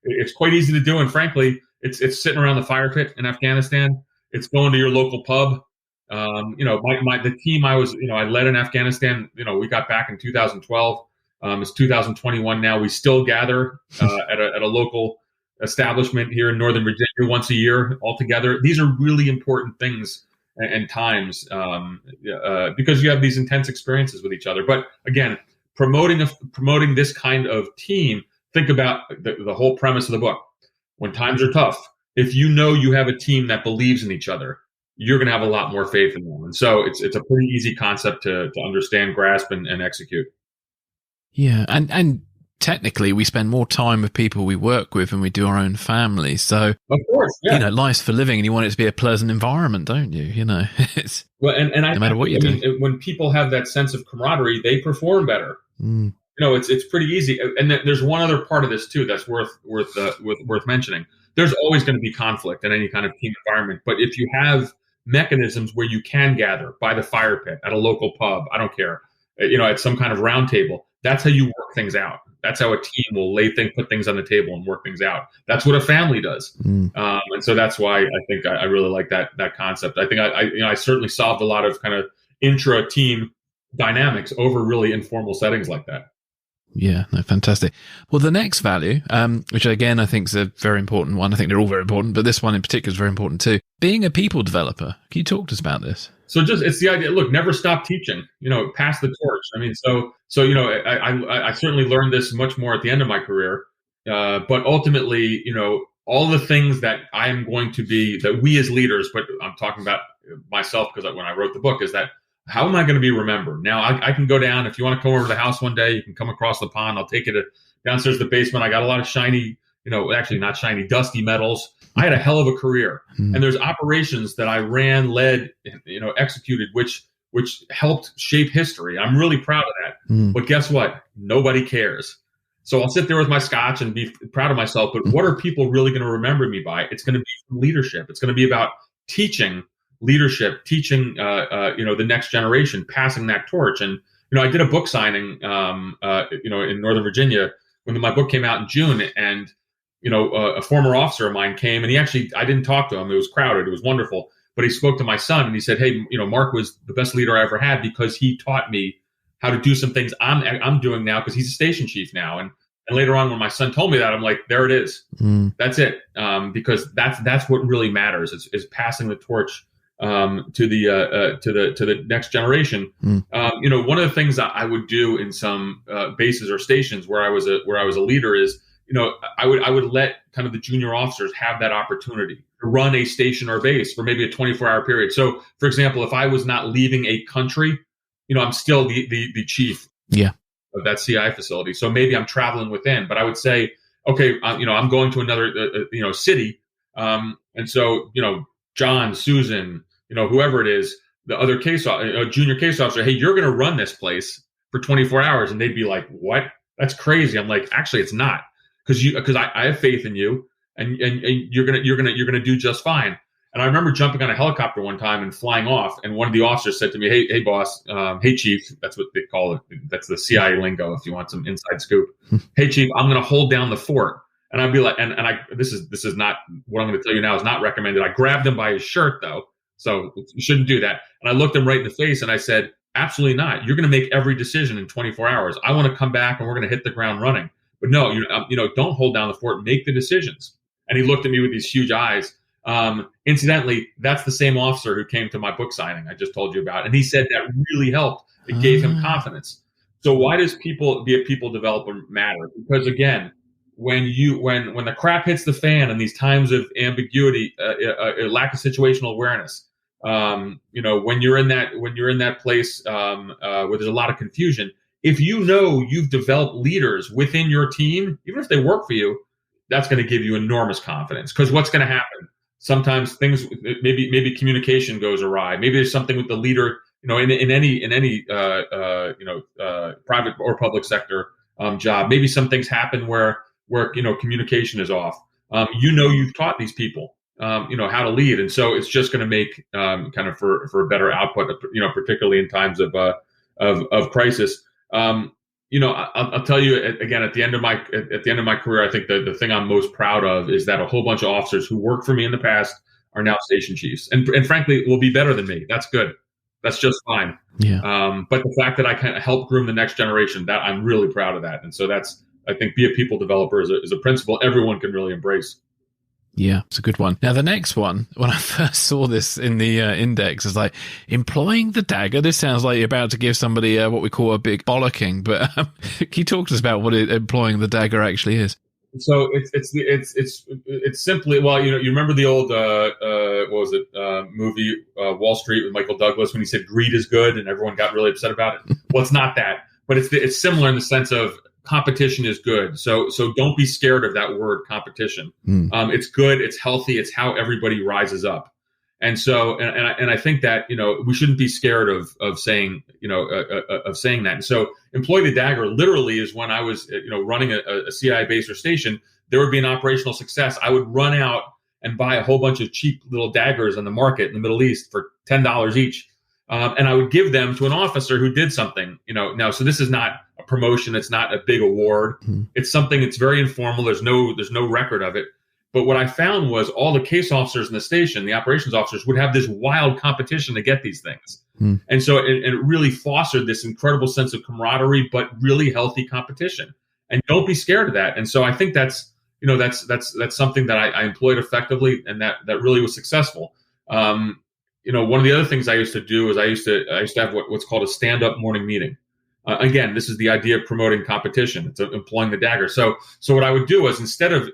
it's quite easy to do. And frankly, it's sitting around the fire pit in Afghanistan. It's going to your local pub. The team I led in Afghanistan, we got back in 2012. It's 2021 now. We still gather at a local establishment here in Northern Virginia once a year all together. These are really important things and times because you have these intense experiences with each other. But again, promoting this kind of team, think about the whole premise of the book. When times are tough, if you have a team that believes in each other, you're going to have a lot more faith in them. And so it's a pretty easy concept to understand, grasp, and execute.
Yeah, and technically we spend more time with people we work with than we do our own family. So
of course, yeah.
Life's for living, and you want it to be a pleasant environment, don't you? It's no matter what you do.
When people have that sense of camaraderie, they perform better. It's pretty easy. And there's one other part of this too that's worth mentioning. There's always going to be conflict in any kind of team environment, but if you have mechanisms where you can gather by the fire pit, at a local pub, I don't care, at some kind of round table, that's how you work things out. That's how a team will put things on the table and work things out. That's what a family does. And so that's why I think I really like that concept. I think I certainly solved a lot of kind of intra-team dynamics over really informal settings like that.
Yeah, no, fantastic. Well, the next value, which again I think is a very important one. I think they're all very important, but this one in particular is very important too. Being a people developer. Can you talk to us about this?
So it's the idea. Look, never stop teaching. Pass the torch. I certainly learned this much more at the end of my career. But ultimately, all the things that I am going to be, that we as leaders, but I'm talking about myself because when I wrote the book, is that how am I going to be remembered? Now I can go down. If you want to come over to the house one day, you can come across the pond. I'll take you downstairs to the basement. I got a lot of shiny, actually not shiny, dusty metals. I had a hell of a career. And there's operations that I ran, led, executed, which helped shape history. I'm really proud of that. But guess what? Nobody cares. So I'll sit there with my scotch and be proud of myself. But what are people really going to remember me by? It's going to be leadership. It's going to be about teaching leadership, teaching, the next generation, passing that torch. And, I did a book signing, in Northern Virginia when my book came out in June, and, a former officer of mine came, and I didn't talk to him. It was crowded. It was wonderful. But he spoke to my son and he said, "Hey, Mark was the best leader I ever had because he taught me how to do some things I'm doing now," because he's a station chief now. And later on, when my son told me that, I'm like, there it is. That's it. Because that's what really matters is passing the torch to the next generation. One of the things that I would do in some bases or stations where I was a leader is, I would let kind of the junior officers have that opportunity run a station or base for maybe a 24-hour period. So, for example, if I was not leaving a country, I'm still the chief of that CI facility. So maybe I'm traveling within, but I would say, okay, I'm going to another, city. And so, John, Susan, whoever it is, the other junior case officer, hey, you're going to run this place for 24 hours. And they'd be like, what? That's crazy. I'm like, actually, it's not, because I have faith in you, and you're going to do just fine. And I remember jumping on a helicopter one time and flying off, and one of the officers said to me, hey boss, hey chief, that's what they call it. That's the CIA lingo if you want some inside scoop. Hey chief, I'm going to hold down the fort. And I'd be like, this is not what I'm going to tell you now is not recommended. I grabbed him by his shirt though, so you shouldn't do that. And I looked him right in the face and I said, absolutely not. You're going to make every decision in 24 hours. I want to come back and we're going to hit the ground running. But no, don't hold down the fort. Make the decisions. And he looked at me with these huge eyes. Incidentally, that's the same officer who came to my book signing I just told you about. And he said that really helped. It gave him confidence. So why does be a people developer matter? Because again, when the crap hits the fan and these times of ambiguity, a lack of situational awareness, when you're in that place where there's a lot of confusion, if you've developed leaders within your team, even if they work for you, that's going to give you enormous confidence. Because what's going to happen? Sometimes things, maybe communication goes awry. Maybe there's something with the leader, in any private or public sector job. Maybe some things happen where communication is off. You've taught these people, how to lead, and so it's just going to make kind of for a better output. Particularly in times of crisis. I'll tell you again at the end of my career, I think the thing I'm most proud of is that a whole bunch of officers who worked for me in the past are now station chiefs, and frankly will be better than me. That's good. That's just fine. Yeah. But the fact that I can help groom the next generation, that I'm really proud of that. And so I think be a people developer is a principle everyone can really embrace.
Yeah, it's a good one. Now, the next one, when I first saw this in the index, is like, employing the dagger. This sounds like you're about to give somebody what we call a big bollocking. But can you talk to us about what employing the dagger actually is?
So it's simply, well, you remember the old movie Wall Street with Michael Douglas when he said greed is good and everyone got really upset about it. Well, it's not that, but it's similar in the sense of competition is good. So don't be scared of that word competition. It's good. It's healthy. It's how everybody rises up. And so, and I think that, we shouldn't be scared of saying, of saying that. And so employ the dagger literally is when I was, running a CI base or station, there would be an operational success. I would run out and buy a whole bunch of cheap little daggers on the market in the Middle East for $10 each. And I would give them to an officer who did something, now, so this is not a promotion. It's not a big award. It's something that's very informal. There's no record of it. But what I found was all the case officers in the station, the operations officers, would have this wild competition to get these things. And so it really fostered this incredible sense of camaraderie, but really healthy competition. And don't be scared of that. And so I think that's something that I employed effectively, and that really was successful. One of the other things I used to do is I used to have what's called a stand-up morning meeting. Again, this is the idea of promoting competition. It's employing the dagger. So what I would do is instead of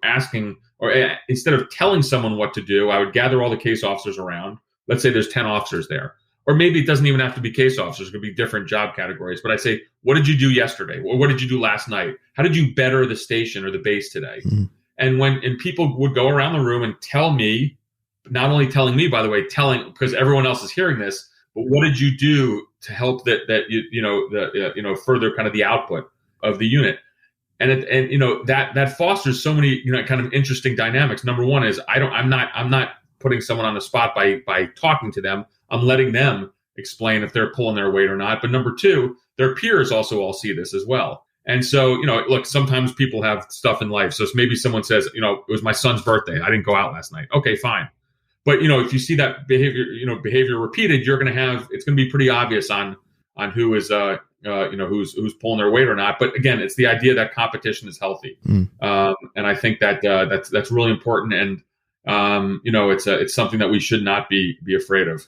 asking, or instead of telling someone what to do, I would gather all the case officers around. Let's say there's 10 officers there, or maybe it doesn't even have to be case officers. It could be different job categories. But I say, what did you do yesterday? Or what did you do last night? How did you better the station or the base today? And people would go around the room and tell me, not only telling me, by the way, because everyone else is hearing this, but what did you do to help further kind of the output of the unit? And that fosters so many kind of interesting dynamics. Number one is I'm not putting someone on the spot by talking to them. I'm letting them explain if they're pulling their weight or not. But number two, their peers also all see this as well. And so, look, sometimes people have stuff in life. So maybe someone says, it was my son's birthday. I didn't go out last night. Okay, fine. But, if you see that behavior repeated, it's going to be pretty obvious on who is, who's pulling their weight or not. But again, it's the idea that competition is healthy. And I think that that's really important. And, it's something that we should not be afraid of.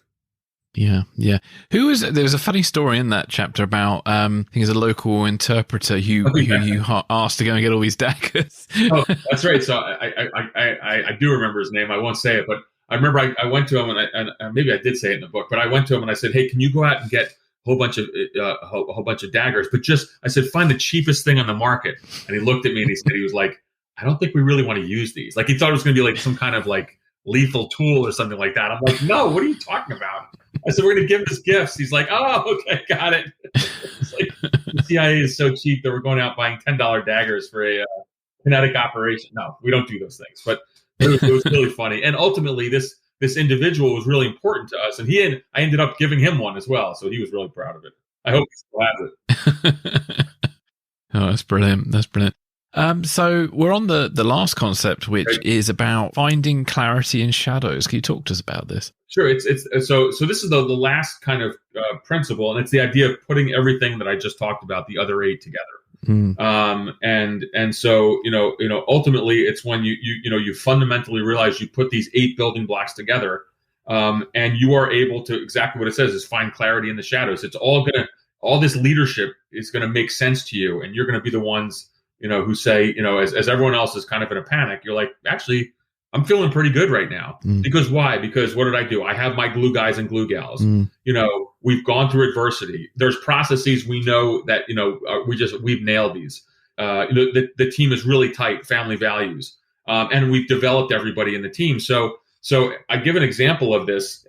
Yeah, yeah. There was a funny story in that chapter about, I think it's a local interpreter who you asked to go and get all these daggers.
Oh, that's right. So I do remember his name. I won't say it, but I remember I went to him and maybe I did say it in the book, but I went to him and I said, hey, can you go out and get a whole bunch of daggers? But I said, find the cheapest thing on the market. And he looked at me and he was like, I don't think we really want to use these. Like he thought it was going to be like some kind of like lethal tool or something like that. I'm like, no, what are you talking about? I said, we're going to give this gifts. He's like, oh, okay, got it. It's like, the CIA is so cheap that we're going out buying $10 daggers for a kinetic operation. No, we don't do those things. But it was really funny. And ultimately, this individual was really important to us. And I ended up giving him one as well. So he was really proud of it. I hope he still has it.
Oh, that's brilliant. That's brilliant. So we're on the last concept, which is about finding clarity in shadows. Can you talk to us about this?
Sure. So this is the last kind of principle, and it's the idea of putting everything that I just talked about, the other 8 together. And so ultimately, it's when you fundamentally realize you put these 8 building blocks together, and you are able to, exactly what it says is find clarity in the shadows. It's all this leadership is gonna make sense to you, and you're gonna be the ones who say, as everyone else is kind of in a panic, you're like, actually, I'm feeling pretty good right now. Because why? Because what did I do? I have my glue guys and glue gals. We've gone through adversity. There's processes we know that, we've nailed these. The team is really tight, family values. And we've developed everybody in the team. So I give an example of this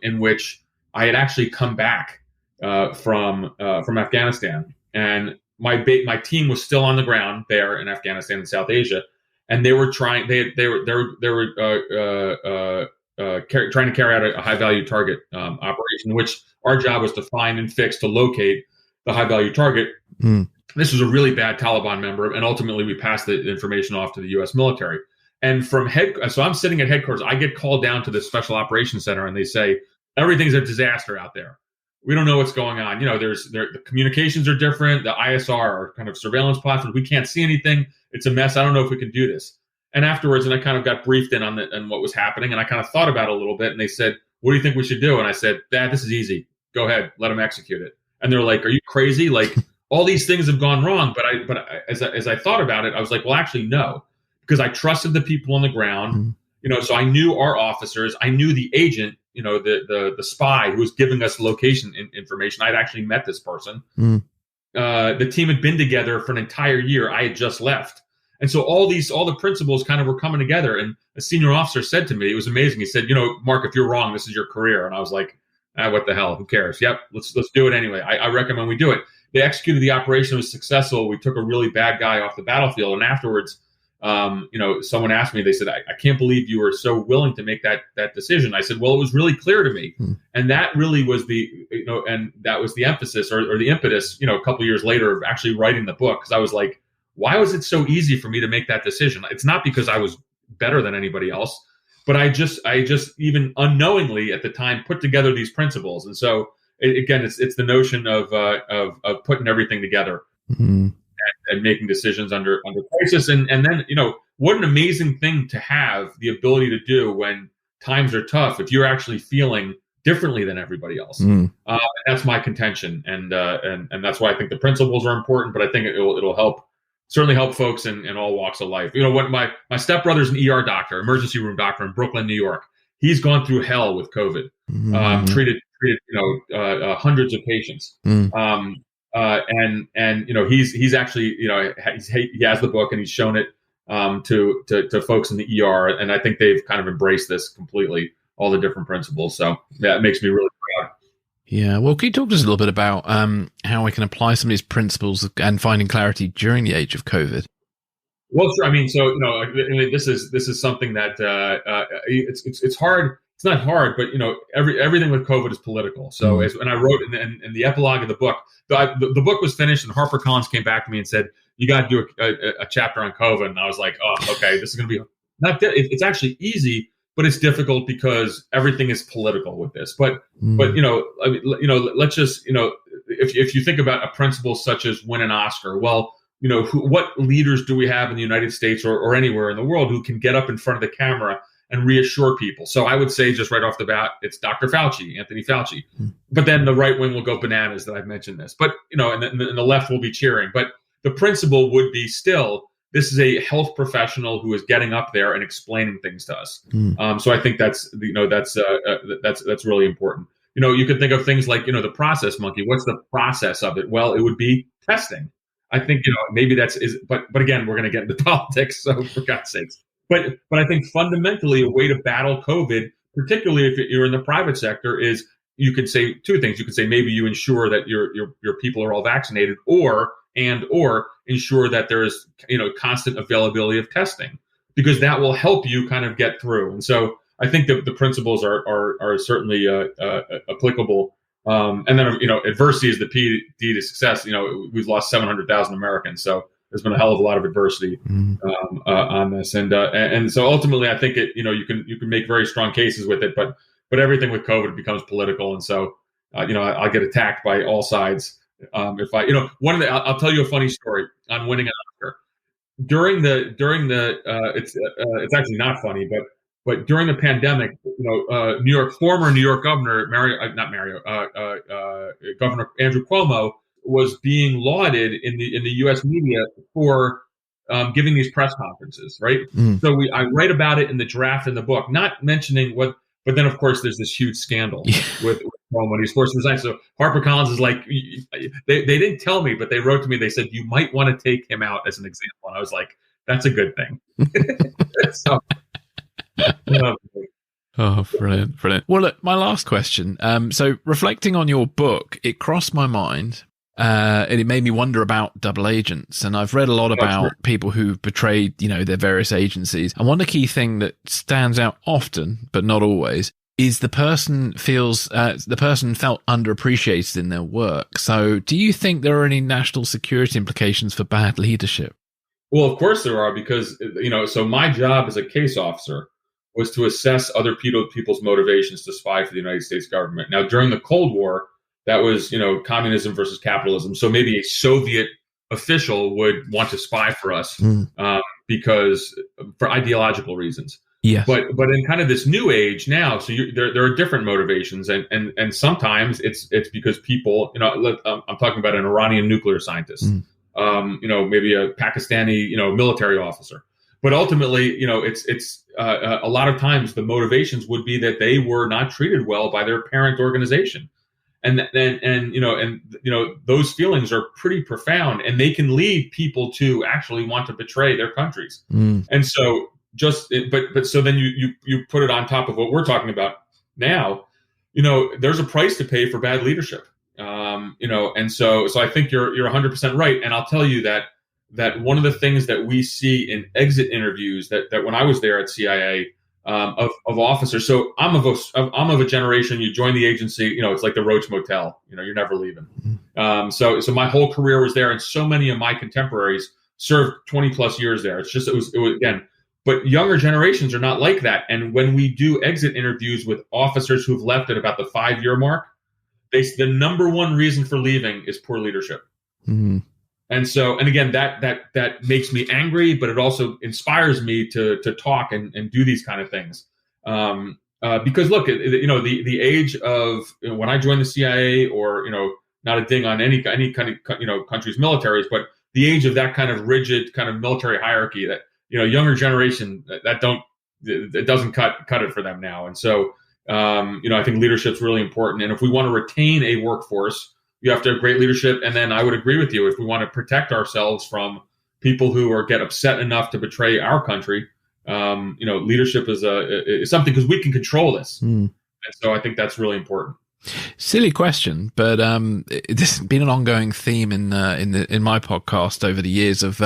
in which I had actually come back from Afghanistan, and my team was still on the ground there in Afghanistan and South Asia, and they were trying. They were trying to carry out a high value target operation, which our job was to find and fix, to locate the high value target. This was a really bad Taliban member, and ultimately we passed the information off to the U.S. military. And so I'm sitting at headquarters. I get called down to the Special Operations Center, and they say everything's a disaster out there. We don't know what's going on. The communications are different. The ISR are kind of surveillance platforms. We can't see anything. It's a mess. I don't know if we can do this. And afterwards, and I kind of got briefed in on what was happening, and I kind of thought about it a little bit. And they said, "What do you think we should do?" And I said, "Dad, this is easy. Go ahead, let them execute it." And they're like, "Are you crazy? Like all these things have gone wrong." But as I thought about it, I was like, "Well, actually, no," because I trusted the people on the ground. So I knew our officers. I knew the agent. The spy who was giving us location information. I'd actually met this person. The team had been together for an entire year. I had just left. And so all the principles kind of were coming together. And a senior officer said to me, it was amazing. He said, Mark, if you're wrong, this is your career. And I was like, what the hell? Who cares? Yep. Let's do it anyway. I recommend we do it. They executed the operation. It was successful. We took a really bad guy off the battlefield. And afterwards, someone asked me, they said, I can't believe you were so willing to make that decision. I said, well, it was really clear to me. And that really was and that was the emphasis or the impetus, a couple of years later of actually writing the book. Cause I was like, why was it so easy for me to make that decision? It's not because I was better than anybody else, but I just even unknowingly at the time put together these principles. And so it's the notion of putting everything together. And making decisions under crisis. And then, what an amazing thing to have the ability to do when times are tough, if you're actually feeling differently than everybody else. And that's my contention. And that's why I think the principles are important, but I think it'll certainly help folks in all walks of life. What my stepbrother's an ER doctor, emergency room doctor in Brooklyn, New York. He's gone through hell with COVID, treated hundreds of patients. He's actually, he has the book and he's shown it to folks in the ER, and I think they've kind of embraced this completely, all the different principles. So that makes me really proud.
Yeah, well, can you talk to us a little bit about how we can apply some of these principles and finding clarity during the age of COVID?
Well, sure. I mean, so this is something that it's hard. It's not hard, but everything with COVID is political. So when I wrote in the epilogue of the book, the book was finished, and HarperCollins came back to me and said, "You got to do a chapter on COVID." And I was like, "Oh, okay, this is going to be not. It's actually easy, but it's difficult because everything is political with this." But let's just if you think about a principle such as win an Oscar, well, what leaders do we have in the United States or anywhere in the world who can get up in front of the camera and reassure people. So I would say just right off the bat, it's Dr. Fauci, Anthony Fauci. But then the right wing will go bananas that I've mentioned this. But, and the left will be cheering. But the principle would be still, this is a health professional who is getting up there and explaining things to us. So I think that's really important. You could think of things like, the process monkey. What's the process of it? Well, it would be testing. I think, maybe but again, we're going to get into politics. So for God's sakes. But I think fundamentally a way to battle COVID, particularly if you're in the private sector, is you could say two things. You could say maybe you ensure that your people are all vaccinated, or ensure that there is constant availability of testing, because that will help you kind of get through. And so I think that the principles are certainly applicable. And then adversity is the P to success. We've lost 700,000 Americans, so there's been a hell of a lot of adversity on this, and so ultimately, I think you can make very strong cases with it, but everything with COVID becomes political, and so I'll get attacked by all sides. If I'll tell you a funny story on winning an Oscar during the it's actually not funny, but during the pandemic, former New York Governor Governor Andrew Cuomo was being lauded in the U.S. media for giving these press conferences, right? So I write about it in the draft in the book, not mentioning what, but then of course there's this huge scandal with Cuomo when he's forced to resign. So HarperCollins is like, they didn't tell me, but they wrote to me. They said you might want to take him out as an example, and I was like, that's a good thing. So.
Oh, brilliant. Well, look, my last question. So reflecting on your book, it crossed my mind. And it made me wonder about double agents. And I've read a lot about people who've betrayed, their various agencies. And one key thing that stands out often, but not always, is the person felt underappreciated in their work. So do you think there are any national security implications for bad leadership?
Well, of course there are, because, so my job as a case officer was to assess other people's motivations to spy for the United States government. Now, during the Cold War, that was, communism versus capitalism. So maybe a Soviet official would want to spy for us because for ideological reasons.
Yes.
But in kind of this new age now, so there are different motivations, and sometimes it's because people, I'm talking about an Iranian nuclear scientist, maybe a Pakistani, military officer. But ultimately, it's a lot of times the motivations would be that they were not treated well by their parent organization. And those feelings are pretty profound, and they can lead people to actually want to betray their countries. And so so then you put it on top of what we're talking about now. There's a price to pay for bad leadership. And so I think you're 100% right. And I'll tell you that one of the things that we see in exit interviews that when I was there at CIA, of officers. So I'm of a generation. You join the agency, it's like the Roach Motel. You're never leaving. So my whole career was there, and so many of my contemporaries served 20 plus years there. It was again. But younger generations are not like that. And when we do exit interviews with officers who've left at about the 5-year mark, the number one reason for leaving is poor leadership. And so, and again, that makes me angry, but it also inspires me to talk and do these kind of things. Because look, the age of when I joined the CIA, or not a ding on any kind of country's militaries, but the age of that kind of rigid kind of military hierarchy that younger generation it doesn't cut it for them now. And so I think leadership's really important. And if we want to retain a workforce, you have to have great leadership. And then I would agree with you, if we want to protect ourselves from people who get upset enough to betray our country, leadership is something, because we can control this. And so I think that's really important.
Silly question, but this has been an ongoing theme in my podcast over the years of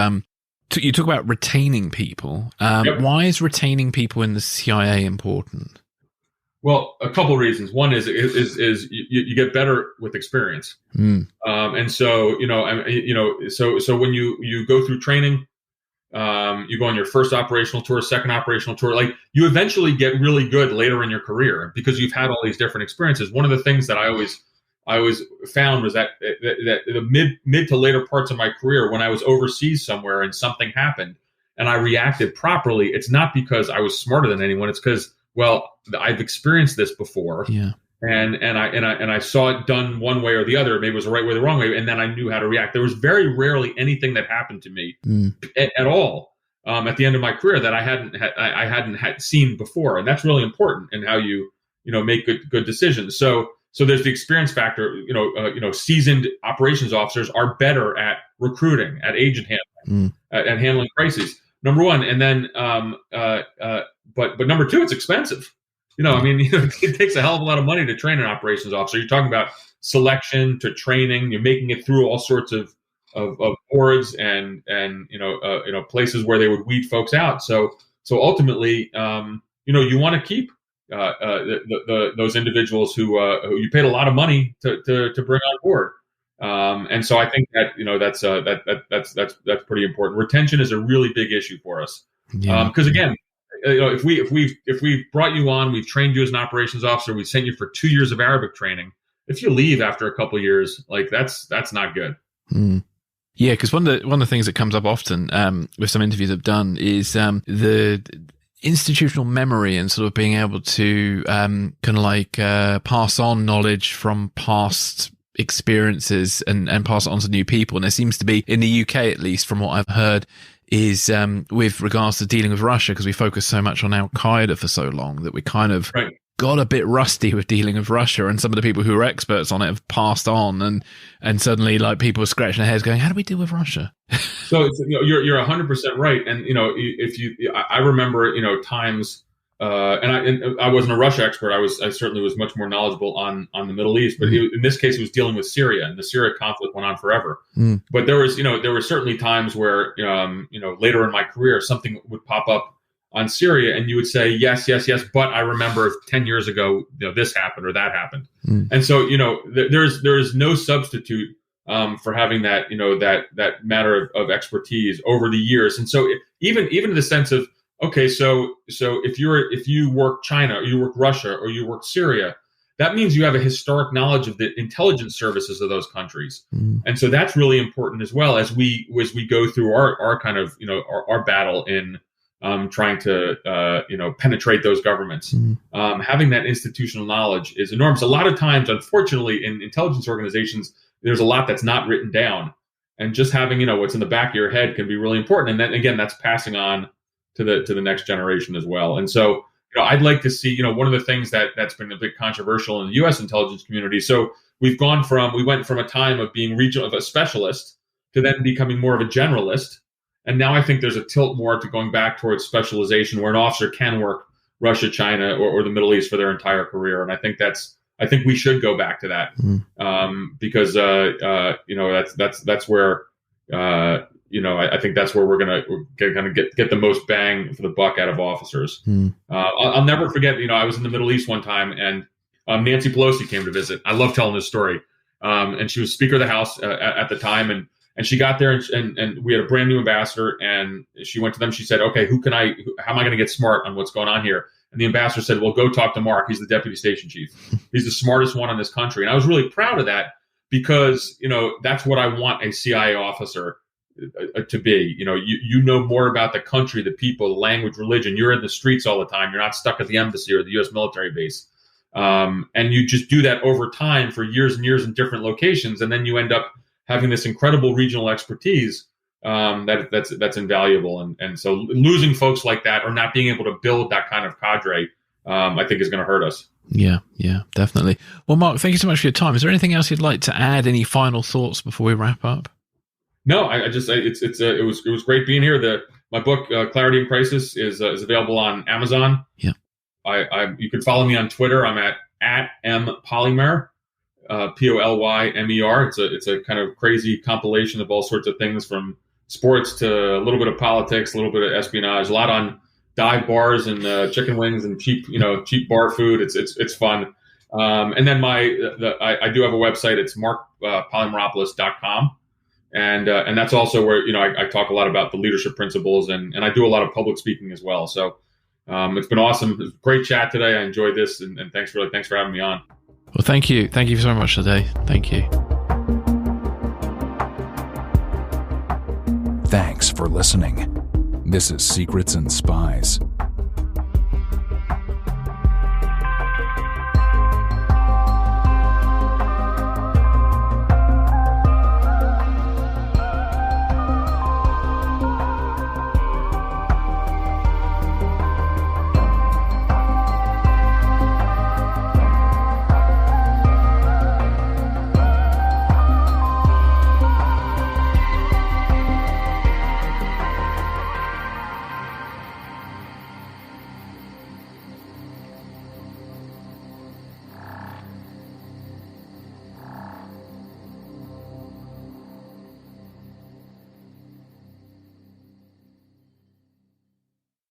you talk about retaining people.
Yep.
Why is retaining people in the CIA important?
Well, a couple of reasons. One is you get better with experience, and so so when you go through training, you go on your first operational tour, second operational tour, like you eventually get really good later in your career because you've had all these different experiences. One of the things that I always found was that the mid to later parts of my career, when I was overseas somewhere and something happened, and I reacted properly, it's not because I was smarter than anyone. It's because, well, I've experienced this before.
Yeah.
And I saw it done one way or the other. Maybe it was the right way or the wrong way, and then I knew how to react. There was very rarely anything that happened to me at all at the end of my career that I hadn't seen before, and that's really important in how you make good decisions. So there's the experience factor. Seasoned operations officers are better at recruiting, at agent handling, at handling crises. Number one, and then but number two, it's expensive. It takes a hell of a lot of money to train an operations officer. You're talking about selection to training. You're making it through all sorts of boards and places where they would weed folks out. So ultimately, you want to keep those individuals who you paid a lot of money to bring on board. And so I think that that's pretty important. Retention is a really big issue for us because again. If we've brought you on, we've trained you as an operations officer, we sent you for 2 years of Arabic training. If you leave after a couple of years, like that's not good.
Yeah, because one of the things that comes up often with some interviews I've done is the institutional memory and sort of being able to pass on knowledge from past experiences and pass it on to new people. And there seems to be, in the UK at least, from what I've heard, is with regards to dealing with Russia, because we focus so much on Al-Qaeda for so long that we kind of got a bit rusty with dealing with Russia, and some of the people who are experts on it have passed on, and suddenly like people are scratching their heads going, how do we deal with Russia?
So you're 100% right. And I remember times and I wasn't a Russia expert. I certainly was much more knowledgeable on the Middle East, but in this case, it was dealing with Syria, and the Syria conflict went on forever. But there were certainly times where, later in my career, something would pop up on Syria, and you would say, yes, but I remember 10 years ago, this happened or that happened. And so, there is no substitute for having that, that matter of expertise over the years. And so even in the sense of, okay, so if you work China or you work Russia or you work Syria, that means you have a historic knowledge of the intelligence services of those countries, and so that's really important as well as we go through our kind of our battle in trying to penetrate those governments. Having that institutional knowledge is enormous. A lot of times, unfortunately, in intelligence organizations, there's a lot that's not written down, and just having what's in the back of your head can be really important. And then again, that's passing on to the next generation as well. And so, I'd like to see, one of the things that's been a bit controversial in the U.S. intelligence community. So we went from a time of being regional, of a specialist, to then becoming more of a generalist. And now I think there's a tilt more to going back towards specialization, where an officer can work Russia, China, or the Middle East for their entire career. And I think we should go back to that because that's where. I think that's where we're gonna get the most bang for the buck out of officers. I'll never forget. I was in the Middle East one time, and Nancy Pelosi came to visit. I love telling this story. And she was Speaker of the House at the time, and she got there, and we had a brand new ambassador, and she went to them. She said, "Okay, how am I going to get smart on what's going on here?" And the ambassador said, "Well, go talk to Mark. He's the deputy station chief. He's the smartest one in this country." And I was really proud of that because that's what I want a CIA officer to be. You know more about the country, the people, the language, religion. You're in the streets all the time. You're not stuck at the embassy or the U.S. military base. And you just do that over time for years and years in different locations, and then you end up having this incredible regional expertise that's invaluable. And so losing folks like that, or not being able to build that kind of cadre, I think is going to hurt us.
Yeah, definitely. Well, Mark, thank you so much for your time. Is there anything else you'd like to add? Any final thoughts before we wrap up?
No, it was great being here. My book, Clarity in Crisis, is available on Amazon. Yeah. You can follow me on Twitter. I'm at @mpolymer, Polymer. It's a kind of crazy compilation of all sorts of things, from sports to a little bit of politics, a little bit of espionage, a lot on dive bars and chicken wings and cheap bar food. It's fun. And then I do have a website. It's marcpolymeropoulos.com. And that's also where, I talk a lot about the leadership principles, and I do a lot of public speaking as well. So it's been awesome. It was a great chat today. I enjoyed this, and thanks for having me on.
Well, thank you. Thank you so much today. Thank you.
Thanks for listening. This is Secrets and Spies.